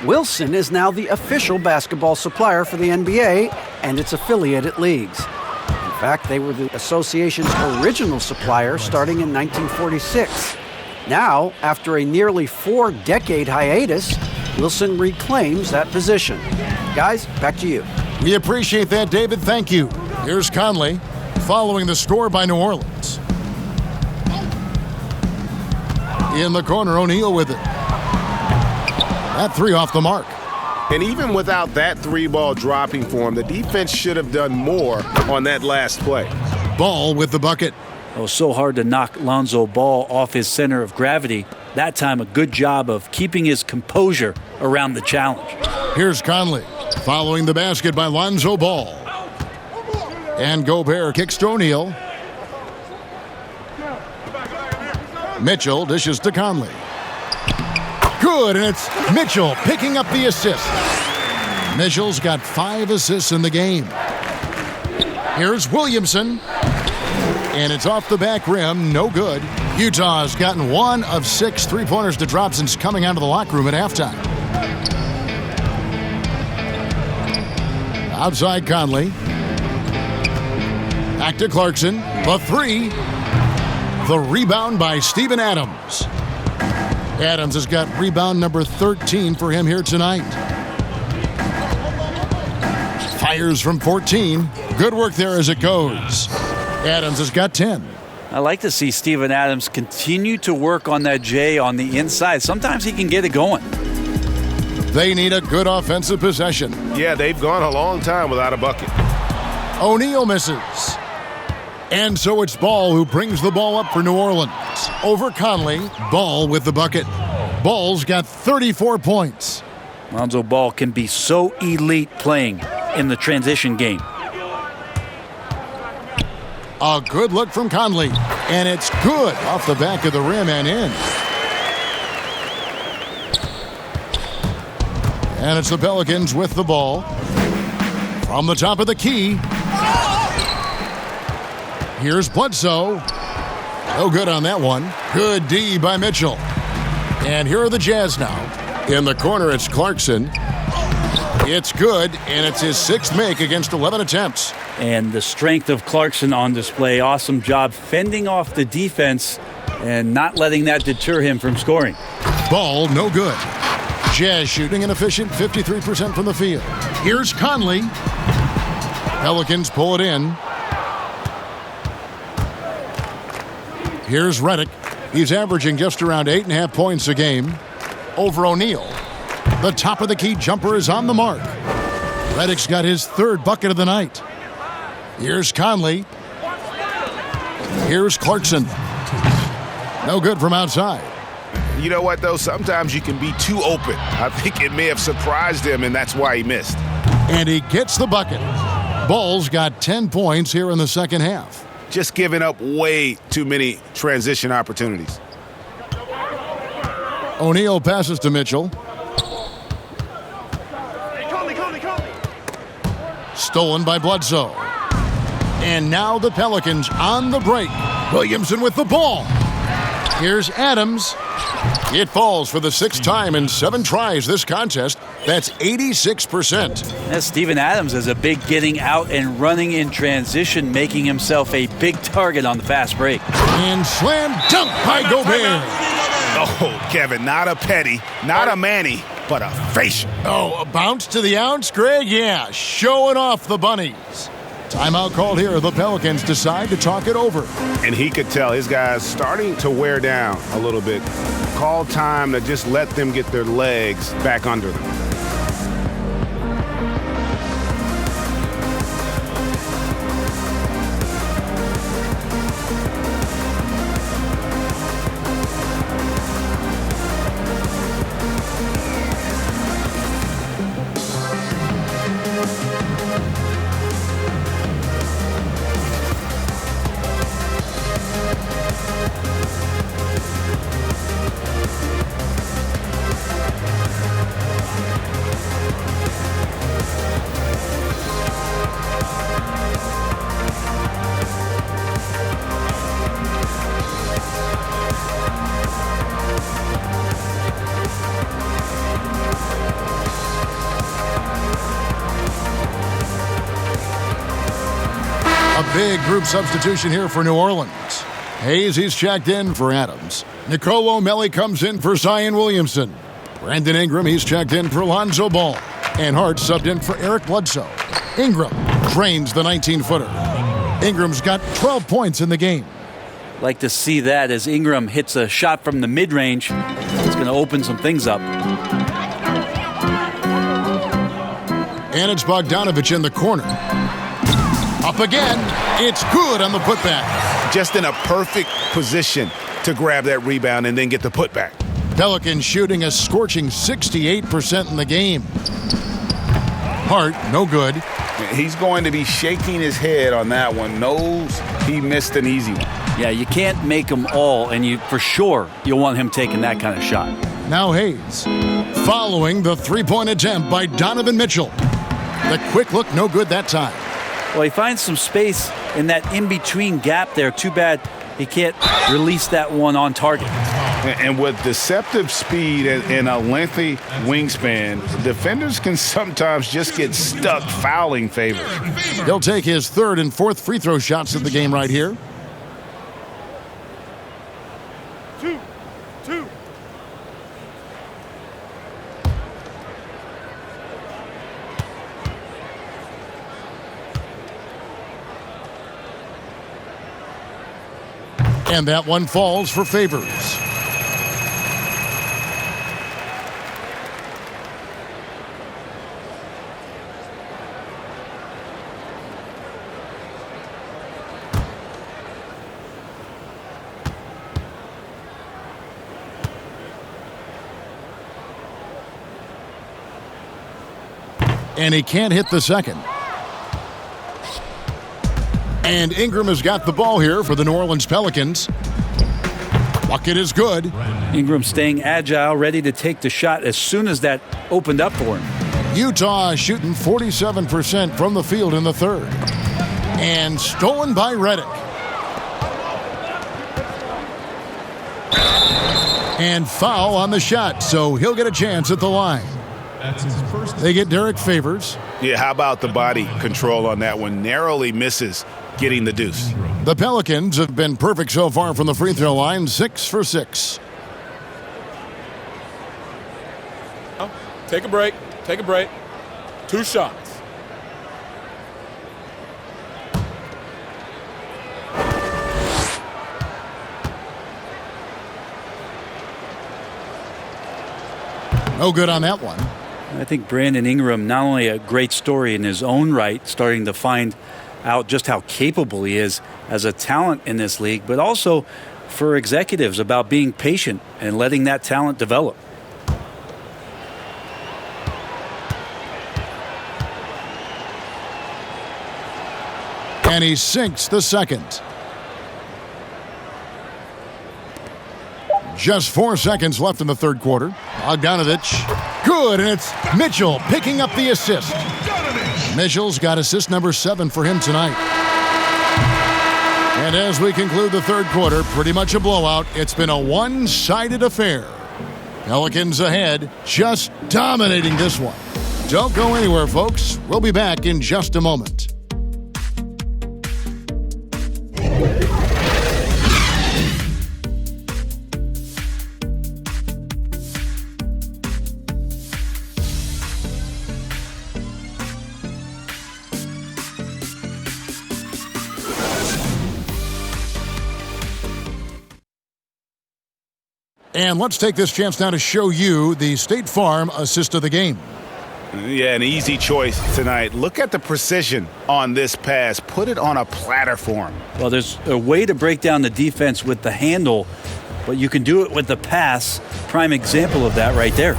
S6: Wilson is now the official basketball supplier for the NBA and its affiliated leagues. In fact, they were the association's original supplier starting in 1946. Now, after a nearly 4-decade hiatus, Wilson reclaims that position. Guys, back to you.
S5: We appreciate that, David. Thank you. Here's Conley following the score by New Orleans. In the corner, O'Neal with it. That 3 off the mark.
S7: And even without that 3-ball dropping for him, the defense should have done more on that last play.
S5: Ball with the bucket.
S8: It was so hard to knock Lonzo Ball off his center of gravity. That time, a good job of keeping his composure around the challenge.
S5: Here's Conley following the basket by Lonzo Ball. And Gobert kicks to O'Neal. Mitchell dishes to Conley. Good, and it's Mitchell picking up the assist. Mitchell's got 5 assists in the game. Here's Williamson. And it's off the back rim, no good. Utah's gotten 1 of 6 three-pointers to drop since coming out of the locker room at halftime. Outside Conley. Back to Clarkson. The 3. The rebound by Steven Adams. Adams has got rebound number 13 for him here tonight. Fires from 14. Good work there as it goes. Adams has got 10.
S8: I like to see Steven Adams continue to work on that J on the inside. Sometimes he can get it going.
S5: They need a good offensive possession.
S7: Yeah, they've gone a long time without a bucket.
S5: O'Neal misses. And so it's Ball who brings the ball up for New Orleans. Over Conley, Ball with the bucket. Ball's got 34 points.
S8: Lonzo Ball can be so elite playing in the transition game.
S5: A good look from Conley, and it's good off the back of the rim and in. And it's the Pelicans with the ball. From the top of the key. Here's Bledsoe. No good on that one. Good D by Mitchell. And here are the Jazz now. In the corner, it's Clarkson. It's good, and it's his 6th make against 11 attempts.
S8: And the strength of Clarkson on display. Awesome job fending off the defense and not letting that deter him from scoring.
S5: Ball, no good. Jazz shooting an efficient 53% from the field. Here's Conley. Pelicans pull it in. Here's Redick. He's averaging just around 8.5 points a game. Over O'Neal. The top of the key jumper is on the mark. Redick's got his third bucket of the night. Here's Conley. Here's Clarkson. No good from outside.
S7: You know what, though? Sometimes you can be too open. I think it may have surprised him, and that's why he missed.
S5: And he gets the bucket. Ball's got 10 points here in the second half.
S7: Just giving up way too many transition opportunities.
S5: O'Neal passes to Mitchell. Stolen by Bledsoe. And now the Pelicans on the break. Williamson with the ball. Here's Adams. It falls for the 6th time in 7 tries this contest. That's 86%.
S8: As Steven Adams is a big getting out and running in transition, making himself a big target on the fast break.
S5: And slam dunk by Gobert.
S7: Oh, Kevin, not a petty, not a Manny, but a facial.
S5: Oh, a bounce to the ounce, Greg? Yeah, showing off the bunnies. Timeout called here. The Pelicans decide to talk it over.
S7: And he could tell his guys starting to wear down a little bit. Call time to just let them get their legs back under them.
S5: Big group substitution here for New Orleans. Hayes, he's checked in for Adams. Nicolo Melli comes in for Zion Williamson. Brandon Ingram, he's checked in for Lonzo Ball. And Hart subbed in for Eric Bledsoe. Ingram drains the 19-footer. Ingram's got 12 points in the game.
S8: Like to see that as Ingram hits a shot from the mid-range. It's going to open some things up.
S5: And it's Bogdanovich in the corner. Up again. It's good on the putback.
S7: Just in a perfect position to grab that rebound and then get the putback.
S5: Pelicans shooting a scorching 68% in the game. Hart, no good.
S7: He's going to be shaking his head on that one. Knows he missed an easy one.
S8: Yeah, you can't make them all, and you for sure you'll want him taking that kind of shot.
S5: Now Hayes, following the three-point attempt by Donovan Mitchell. The quick look, no good that time.
S8: Well, he finds some space in that in-between gap there. Too bad he can't release that one on target.
S7: And with deceptive speed and a lengthy wingspan, defenders can sometimes just get stuck fouling favors.
S5: He'll take his 3rd and 4th free throw shots of the game right here.
S16: 2.
S5: And that one falls for Favors. And he can't hit the second. And Ingram has got the ball here for the New Orleans Pelicans. Bucket is good.
S8: Ingram staying agile, ready to take the shot as soon as that opened up for him.
S5: Utah shooting 47% from the field in the 3rd. And stolen by Redick. And foul on the shot, so he'll get a chance at the line. They get Derek Favors.
S7: Yeah, how about the body control on that one? Narrowly misses getting the deuce.
S5: The Pelicans have been perfect so far from the free throw line, 6 for 6.
S11: Take a break. Take a break. 2 shots.
S5: No good on that one.
S8: I think Brandon Ingram, not only a great story in his own right, starting to find out just how capable he is as a talent in this league, but also for executives about being patient and letting that talent develop.
S5: And he sinks the second. Just 4 seconds left in the third quarter. Bogdanovich, good, and it's Mitchell picking up the assist. Mitchell's got assist number 7 for him tonight. And as we conclude the third quarter, pretty much a blowout. It's been a one-sided affair. Pelicans ahead, just dominating this one. Don't go anywhere, folks. We'll be back in just a moment. And let's take this chance now to show you the State Farm assist of the game.
S7: Yeah, an easy choice tonight. Look at the precision on this pass. Put it on a platter for him.
S8: Well, there's a way to break down the defense with the handle, but you can do it with the pass. Prime example of that right there.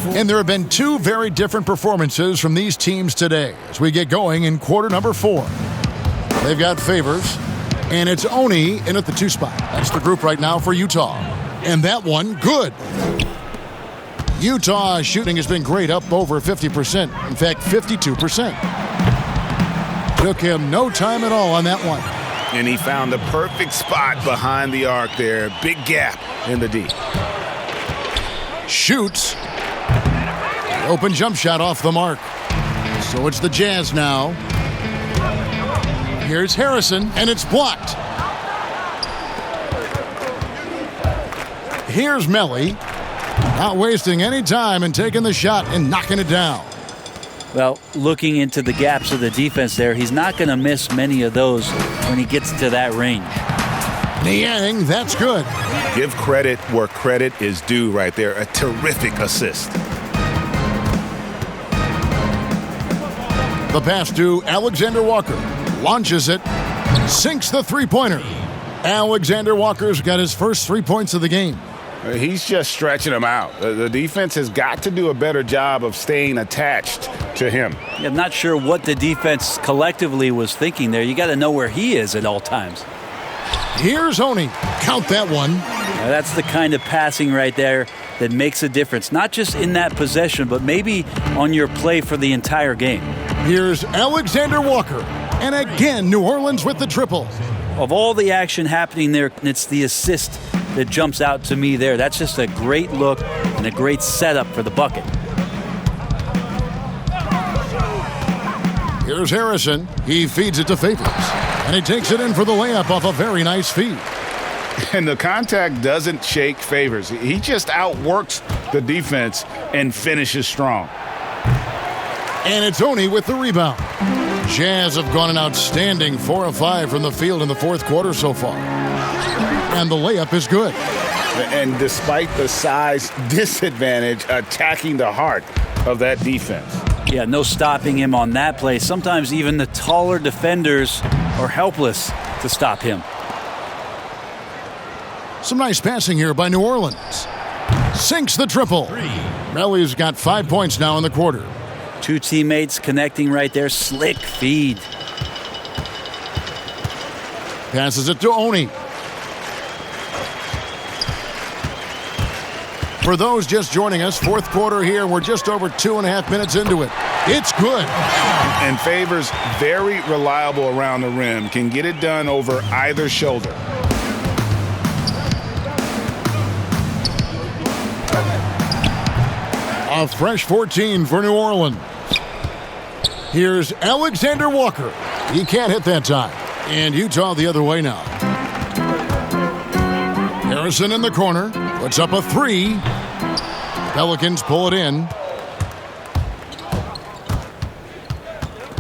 S5: And there have been 2 very different performances from these teams today as we get going in quarter number 4. They've got Favors, and it's Oni in at the 2 spot. That's the group right now for Utah. And that one, good. Utah's shooting has been great, up over 50%. In fact, 52%. Took him no time at all on that one.
S7: And he found the perfect spot behind the arc there. Big gap in the D.
S5: Shoots. Open jump shot off the mark. So it's the Jazz now. Here's Harrison, and it's blocked. Here's Melly. Not wasting any time and taking the shot and knocking it down.
S8: Well, looking into the gaps of the defense there, he's not going to miss many of those when he gets to that range.
S5: Niang, that's good.
S7: Give credit where credit is due right there. A terrific assist.
S5: The pass to Alexander Walker. Launches it. Sinks the three-pointer. Alexander Walker's got his first 3 points of the game.
S7: He's just stretching him out. The defense has got to do a better job of staying attached to him.
S8: I'm not sure what the defense collectively was thinking there. You got to know where he is at all times.
S5: Here's Oni. Count that one.
S8: Now that's the kind of passing right there that makes a difference, not just in that possession, but maybe on your play for the entire game.
S5: Here's Alexander Walker. And again, New Orleans with the triple.
S8: Of all the action happening there, it's the assist that jumps out to me there. That's just a great look and a great setup for the bucket.
S5: Here's Harrison. He feeds it to Favors. And he takes it in for the layup off a very nice feed.
S7: And the contact doesn't shake Favors. He just outworks the defense and finishes strong.
S5: And it's Oni with the rebound. Jazz have gone an outstanding 4 of 5 from the field in the fourth quarter so far. And the layup is good.
S7: And despite the size disadvantage, attacking the heart of that defense.
S8: Yeah, no stopping him on that play. Sometimes even the taller defenders are helpless to stop him.
S5: Some nice passing here by New Orleans. Sinks the triple. Melly's got 5 points now in the quarter.
S8: 2 teammates connecting right there. Slick feed.
S5: Passes it to Oni. For those just joining us, fourth quarter here. We're just over 2.5 minutes into it. It's good.
S7: And Favors very reliable around the rim. Can get it done over either shoulder.
S5: A fresh 14 for New Orleans. Here's Alexander Walker. He can't hit that time. And Utah the other way now. Harrison in the corner. Puts up a three. Pelicans pull it in.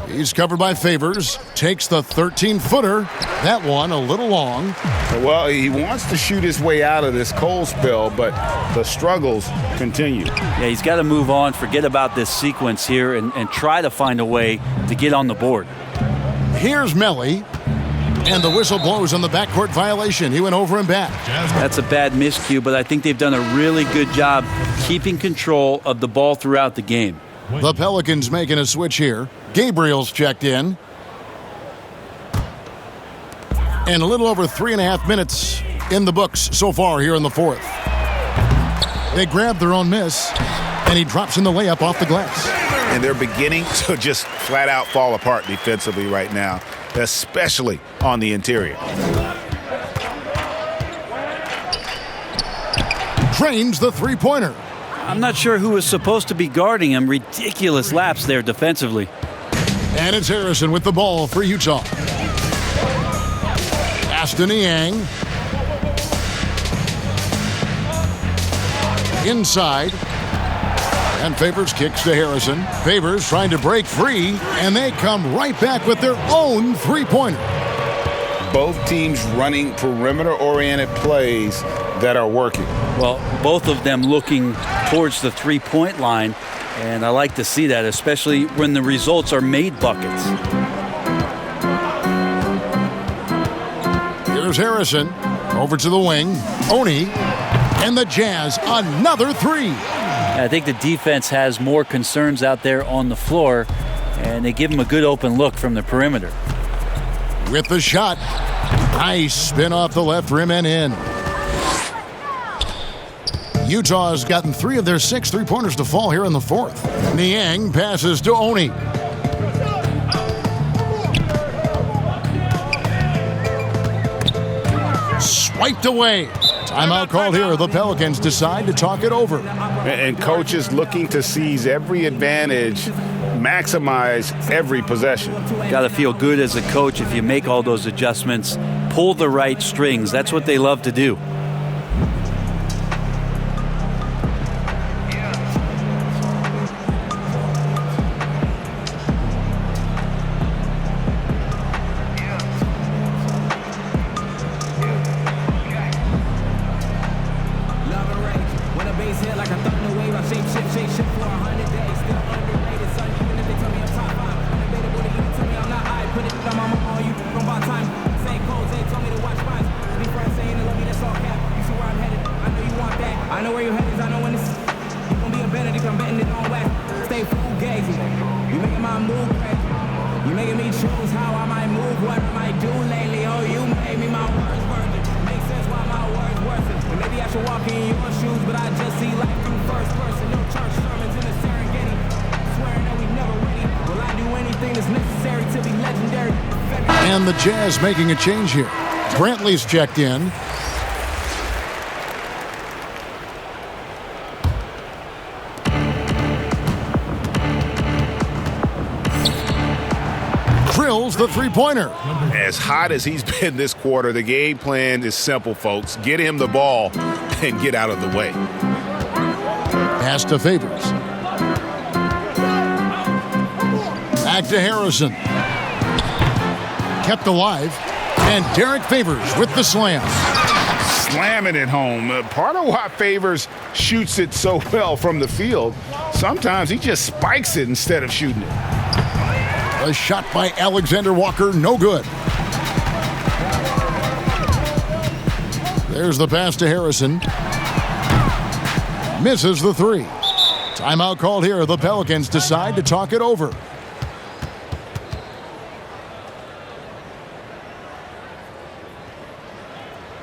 S5: He's covered by Favors. Takes the 13-footer. That one a little long.
S7: Well, he wants to shoot his way out of this cold spell, but the struggles continue.
S8: Yeah, he's got to move on, forget about this sequence here, and try to find a way to get on the board.
S5: Here's Melly. And the whistle blows on the backcourt violation. He went over and back.
S8: That's a bad miscue, but I think they've done a really good job keeping control of the ball throughout the game.
S5: The Pelicans making a switch here. Gabriel's checked in. And a little over 3.5 minutes in the books so far here in the fourth. They grab their own miss, and he drops in the layup off the glass.
S7: And they're beginning to just flat out fall apart defensively right now, especially on the interior.
S5: Trains the three-pointer.
S8: I'm not sure who was supposed to be guarding him. Ridiculous lapse there defensively.
S5: And it's Harrison with the ball for Utah. Pass to Niang. Inside. And Favors kicks to Harrison. Favors trying to break free, and they come right back with their own three-pointer.
S7: Both teams running perimeter-oriented plays that are working.
S8: Well, both of them looking towards the three-point line, and I like to see that, especially when the results are made buckets.
S5: Here's Harrison over to the wing. Oni and the Jazz, another three.
S8: I think the defense has more concerns out there on the floor, and they give them a good open look from the perimeter.
S5: With the shot, nice spin off the left rim and in. Utah has gotten 3 of their 6 three-pointers to fall here in the fourth. Niang passes to Oni. Swiped away. Timeout called here. The Pelicans decide to talk it over.
S7: And coaches looking to seize every advantage, maximize every possession.
S8: Got to feel good as a coach if you make all those adjustments, pull the right strings. That's what they love to do.
S5: And the Jazz making a change here. Brantley's checked in. Drills the three-pointer.
S7: As hot as he's been this quarter, the game plan is simple, folks. Get him the ball and get out of the way.
S5: Pass to Favors. Back to Harrison. Kept alive. And Derek Favors with the slam.
S7: Slamming it home. Part of why Favors shoots it so well from the field, sometimes he just spikes it instead of shooting it.
S5: A shot by Alexander Walker, no good. There's the pass to Harrison. Misses the three. Timeout called here. The Pelicans decide to talk it over.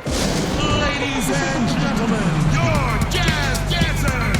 S4: Ladies and gentlemen, your jazz dancers.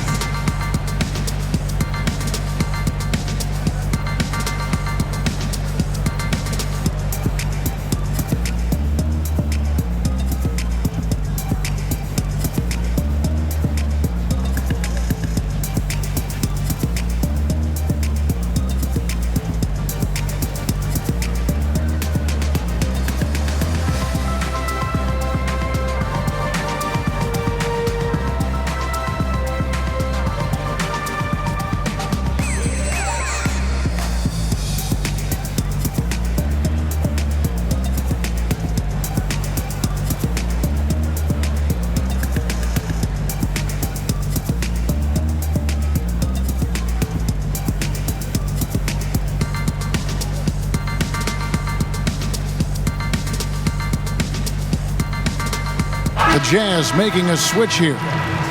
S5: Jazz making a switch here.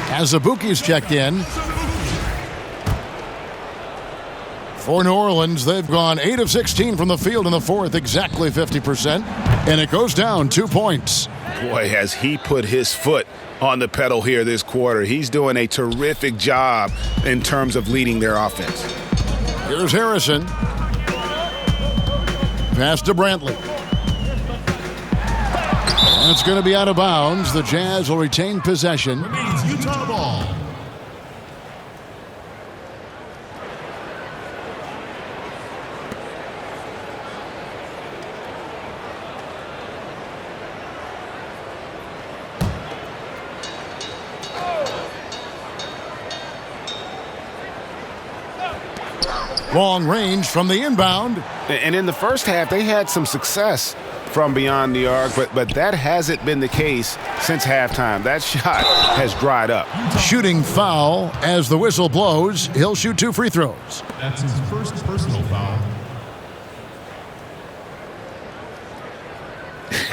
S5: As Azubuike's checked in. For New Orleans, they've gone 8 of 16 from the field in the fourth, exactly 50%. And it goes down 2 points.
S7: Boy, has he put his foot on the pedal here this quarter. He's doing a terrific job in terms of leading their offense.
S5: Here's Harrison. Pass to Brantley. That's going to be out of bounds. The Jazz will retain possession.
S4: Remains Utah ball.
S5: Long range from the inbound.
S7: And in the first half, they had some success from beyond the arc, but that hasn't been the case since halftime. That shot has dried up.
S5: Shooting foul as the whistle blows. He'll shoot 2 free throws.
S4: That's his first personal foul.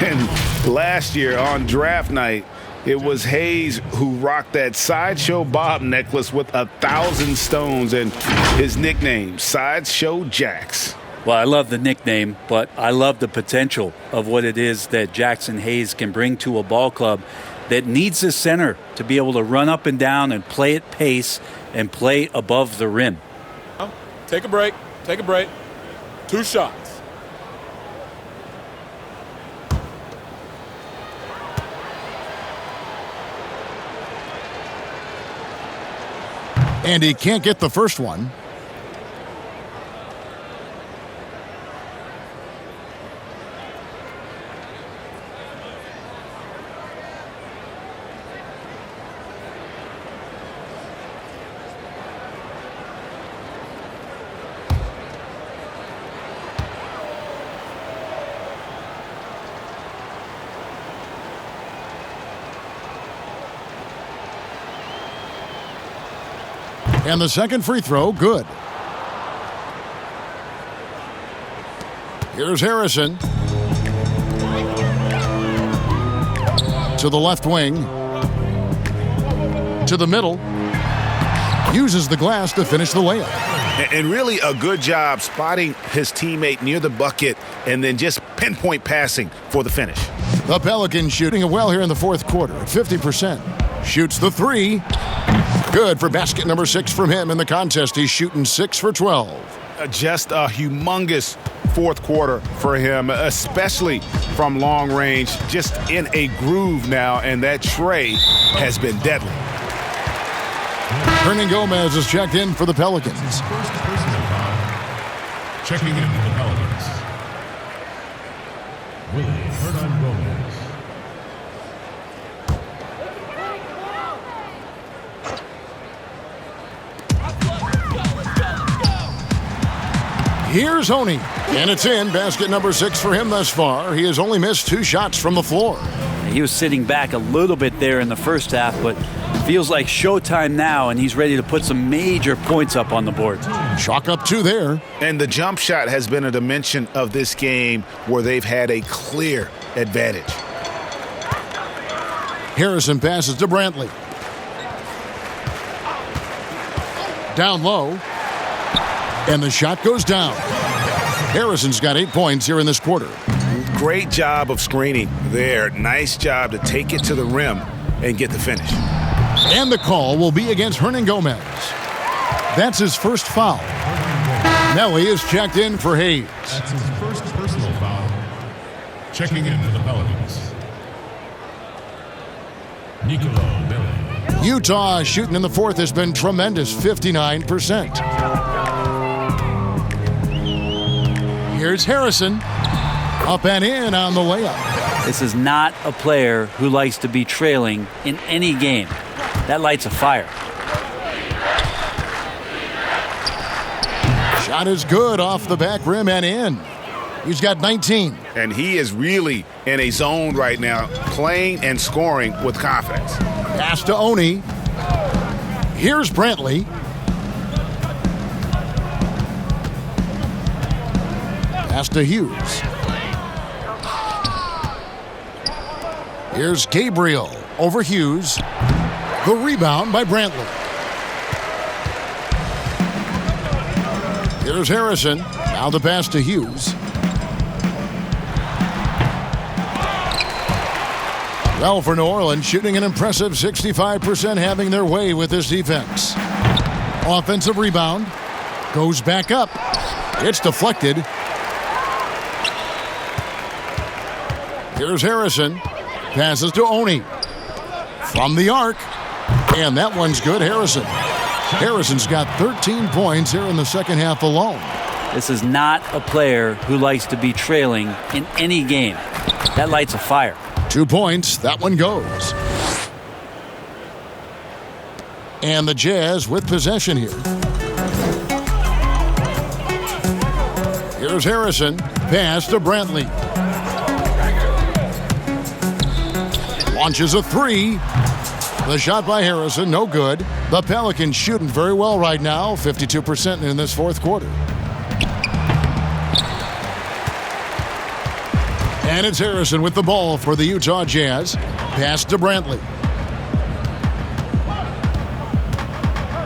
S7: And last year on draft night, it was Hayes who rocked that Sideshow Bob necklace with 1,000 stones and his nickname, Sideshow Jax.
S8: Well, I love the nickname, but I love the potential of what it is that Jackson Hayes can bring to a ball club that needs a center to be able to run up and down and play at pace and play above the rim.
S11: Take a break. Take a break. 2 shots.
S5: And he can't get the first one. And the second free throw, good. Here's Harrison. To the left wing. To the middle. Uses the glass to finish the layup.
S7: And really a good job spotting his teammate near the bucket and then just pinpoint passing for the finish.
S5: The Pelicans shooting it well here in the fourth quarter, 50%. Shoots the 3. Good for basket number 6 from him in the contest. He's shooting 6 for 12.
S7: Just a humongous fourth quarter for him, especially from long range. Just in a groove now, and that tray has been deadly.
S5: Hernan Gomez is checked in for the Pelicans.
S4: First personal foul. Checking in for the Pelicans. Willie Hernan Gomez.
S5: Here's Honey, and it's in. Basket number 6 for him thus far. He has only missed 2 shots from the floor.
S8: He was sitting back a little bit there in the first half, but feels like showtime now, and he's ready to put some major points up on the board.
S5: Chalk up 2 there.
S7: And the jump shot has been a dimension of this game where they've had a clear advantage.
S5: Harrison passes to Brantley. Down low. And the shot goes down. Harrison's got 8 points here in this quarter.
S7: Great job of screening there. Nice job to take it to the rim and get the finish.
S5: And the call will be against Hernan Gomez. That's his first foul. Nelly is checked in for Hayes.
S4: That's his first personal foul. Checking in for the Pelicans. Nicolo Belli.
S5: Utah shooting in the fourth has been tremendous, 59%. Here's Harrison. Up and in on the layup.
S8: This is not a player who likes to be trailing in any game. That lights a fire.
S5: Shot is good off the back rim and in. He's got 19.
S7: And he is really in a zone right now, playing and scoring with confidence.
S5: Pass to Oni. Here's Brantley. Pass to Hughes. Here's Gabriel. over Hughes. The rebound by Brantley. Here's Harrison. Now the pass to Hughes. Well, for New Orleans, shooting an impressive 65%, having their way with this defense. Offensive rebound. Goes back up. It's deflected. Here's Harrison. Passes to Oni. From the arc. And that one's good. Harrison's got 13 points here in the second half alone.
S8: This is not a player who likes to be trailing in any game. That lights a fire.
S5: 2 points. That one goes. And the Jazz with possession here. Here's Harrison. Pass to Brantley. Launches a three. The shot by Harrison, no good. The Pelicans shooting very well right now, 52% in this fourth quarter. And it's Harrison with the ball for the Utah Jazz. Pass to Brantley.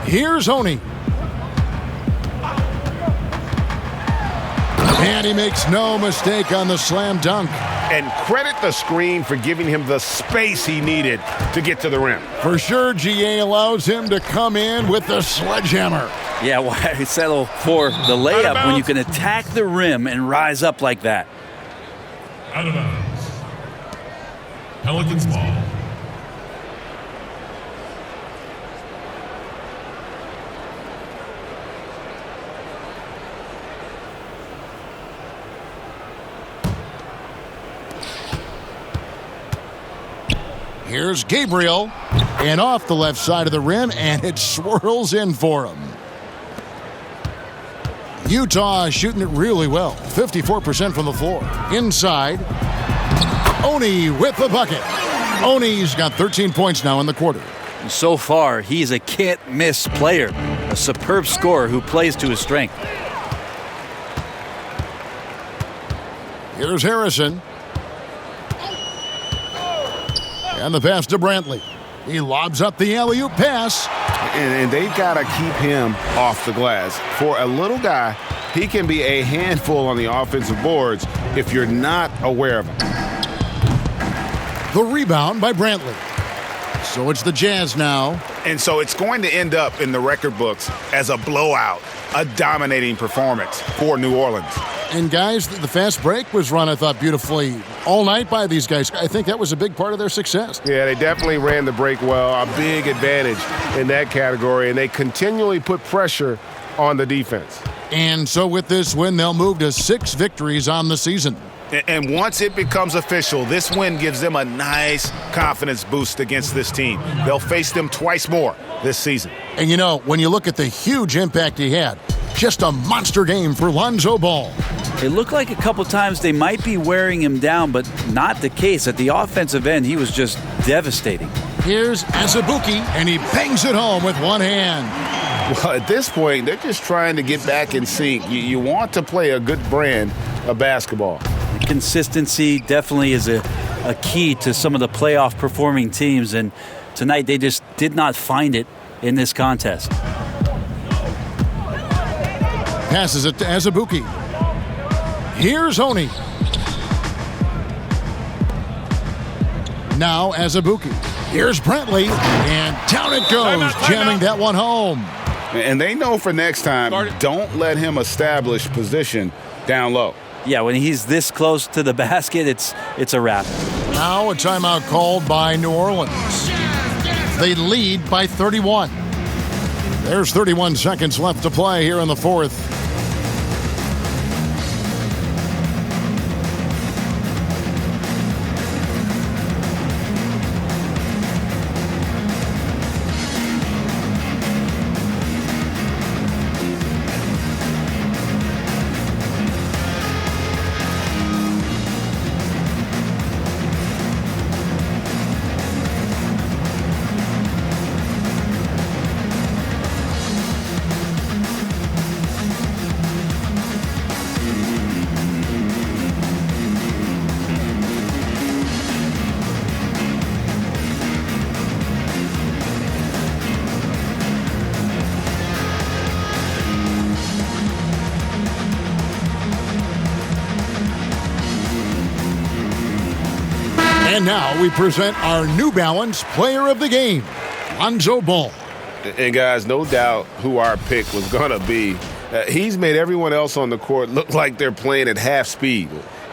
S5: Here's Oni. And he makes no mistake on the slam dunk.
S7: And credit the screen for giving him the space he needed to get to the rim.
S5: For sure, GA allows him to come in with the sledgehammer.
S8: Yeah, why settle for the layup when you can attack the rim and rise up like that?
S4: Out of bounds. Pelicans ball.
S5: Here's Gabriel, and off the left side of the rim, and it swirls in for him. Utah shooting it really well, 54% from the floor. Inside, Oni with the bucket. Oni's got 13 points now in the quarter.
S8: So far, he's a can't-miss player, a superb scorer who plays to his strength.
S5: Here's Harrison. And the pass to Brantley. He lobs up the alley-oop pass.
S7: And they've got to keep him off the glass. For a little guy, he can be a handful on the offensive boards if you're not aware of him.
S5: The rebound by Brantley. So it's the Jazz now.
S7: And so it's going to end up in the record books as a blowout, a dominating performance for New Orleans.
S5: And guys, the fast break was run, I thought, beautifully all night by these guys. I think that was a big part of their success.
S7: Yeah, they definitely ran the break well, a big advantage in that category, and they continually put pressure on the defense.
S5: And so with this win, they'll move to 6 victories on the season.
S7: And once it becomes official, this win gives them a nice confidence boost against this team. They'll face them twice more this season.
S5: And you know, when you look at the huge impact he had, just a monster game for Lonzo Ball.
S8: It looked like a couple times they might be wearing him down, but not the case. At the offensive end, he was just devastating.
S5: Here's Azubuike, and he bangs it home with one hand.
S7: Well, at this point, they're just trying to get back in sync. You want to play a good brand of basketball.
S8: Consistency definitely is a key to some of the playoff performing teams, and tonight they just did not find it in this contest.
S5: Passes it to Azubuike. Here's Oni. Now Azubuike. Here's Brantley, and down it goes, jamming that one home.
S7: And they know for next time, don't let him establish position down low.
S8: Yeah, when he's this close to the basket, it's a wrap.
S5: Now a timeout called by New Orleans. They lead by 31. There's 31 seconds left to play here in the fourth. And now we present our New Balance Player of the Game, Lonzo Ball.
S7: And guys, no doubt who our pick was going to be. He's made everyone else on the court look like they're playing at half speed.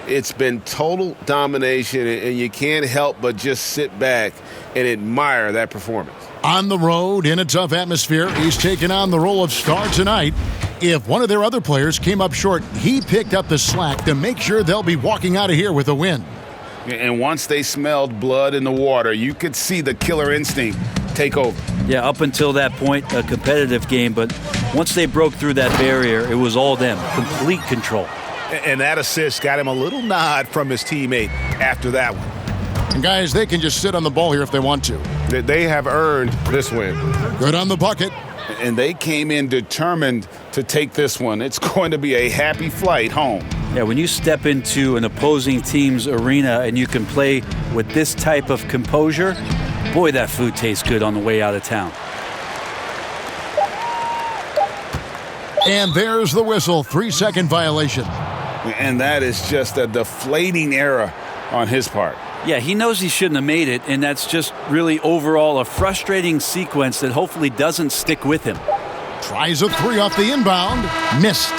S7: It's been total domination, and you can't help but just sit back and admire that performance.
S5: On the road, in a tough atmosphere, he's taken on the role of star tonight. If one of their other players came up short, he picked up the slack to make sure they'll be walking out of here with a win.
S7: And once they smelled blood in the water, you could see the killer instinct take over.
S8: Yeah, up until that point, a competitive game, but once they broke through that barrier, it was all them, complete control.
S7: And that assist got him a little nod from his teammate after that one.
S5: And guys, they can just sit on the ball here if they want to.
S7: They have earned this win.
S5: Good on the bucket.
S7: And they came in determined to take this one. It's going to be a happy flight home.
S8: Yeah, when you step into an opposing team's arena and you can play with this type of composure, boy, that food tastes good on the way out of town.
S5: And there's the whistle, 3-second violation.
S7: And that is just a deflating error on his part.
S8: Yeah, he knows he shouldn't have made it, and that's just really overall a frustrating sequence that hopefully doesn't stick with him.
S5: Tries a three off the inbound, missed.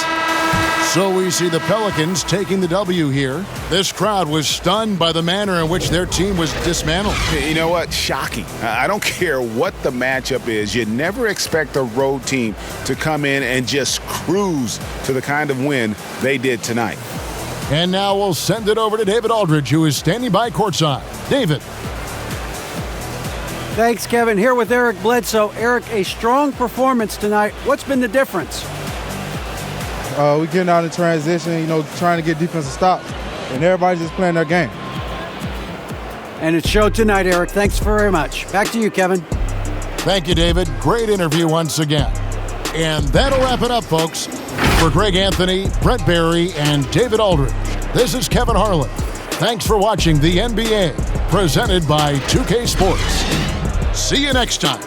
S5: So we see the Pelicans taking the W here. This crowd was stunned by the manner in which their team was dismantled.
S7: You know what? Shocking. I don't care what the matchup is. You never expect a road team to come in and just cruise to the kind of win they did tonight.
S5: And now we'll send it over to David Aldridge, who is standing by courtside. David.
S6: Thanks, Kevin. Here with Eric Bledsoe. Eric, a strong performance tonight. What's been the difference?
S18: We getting out in transition, trying to get defensive stops, and everybody's just playing their game.
S6: And it showed tonight, Eric. Thanks very much. Back to you, Kevin.
S5: Thank you, David. Great interview once again. And that'll wrap it up, folks. For Greg Anthony, Brett Barry, and David Aldridge, this is Kevin Harlan. Thanks for watching the NBA, presented by 2K Sports. See you next time.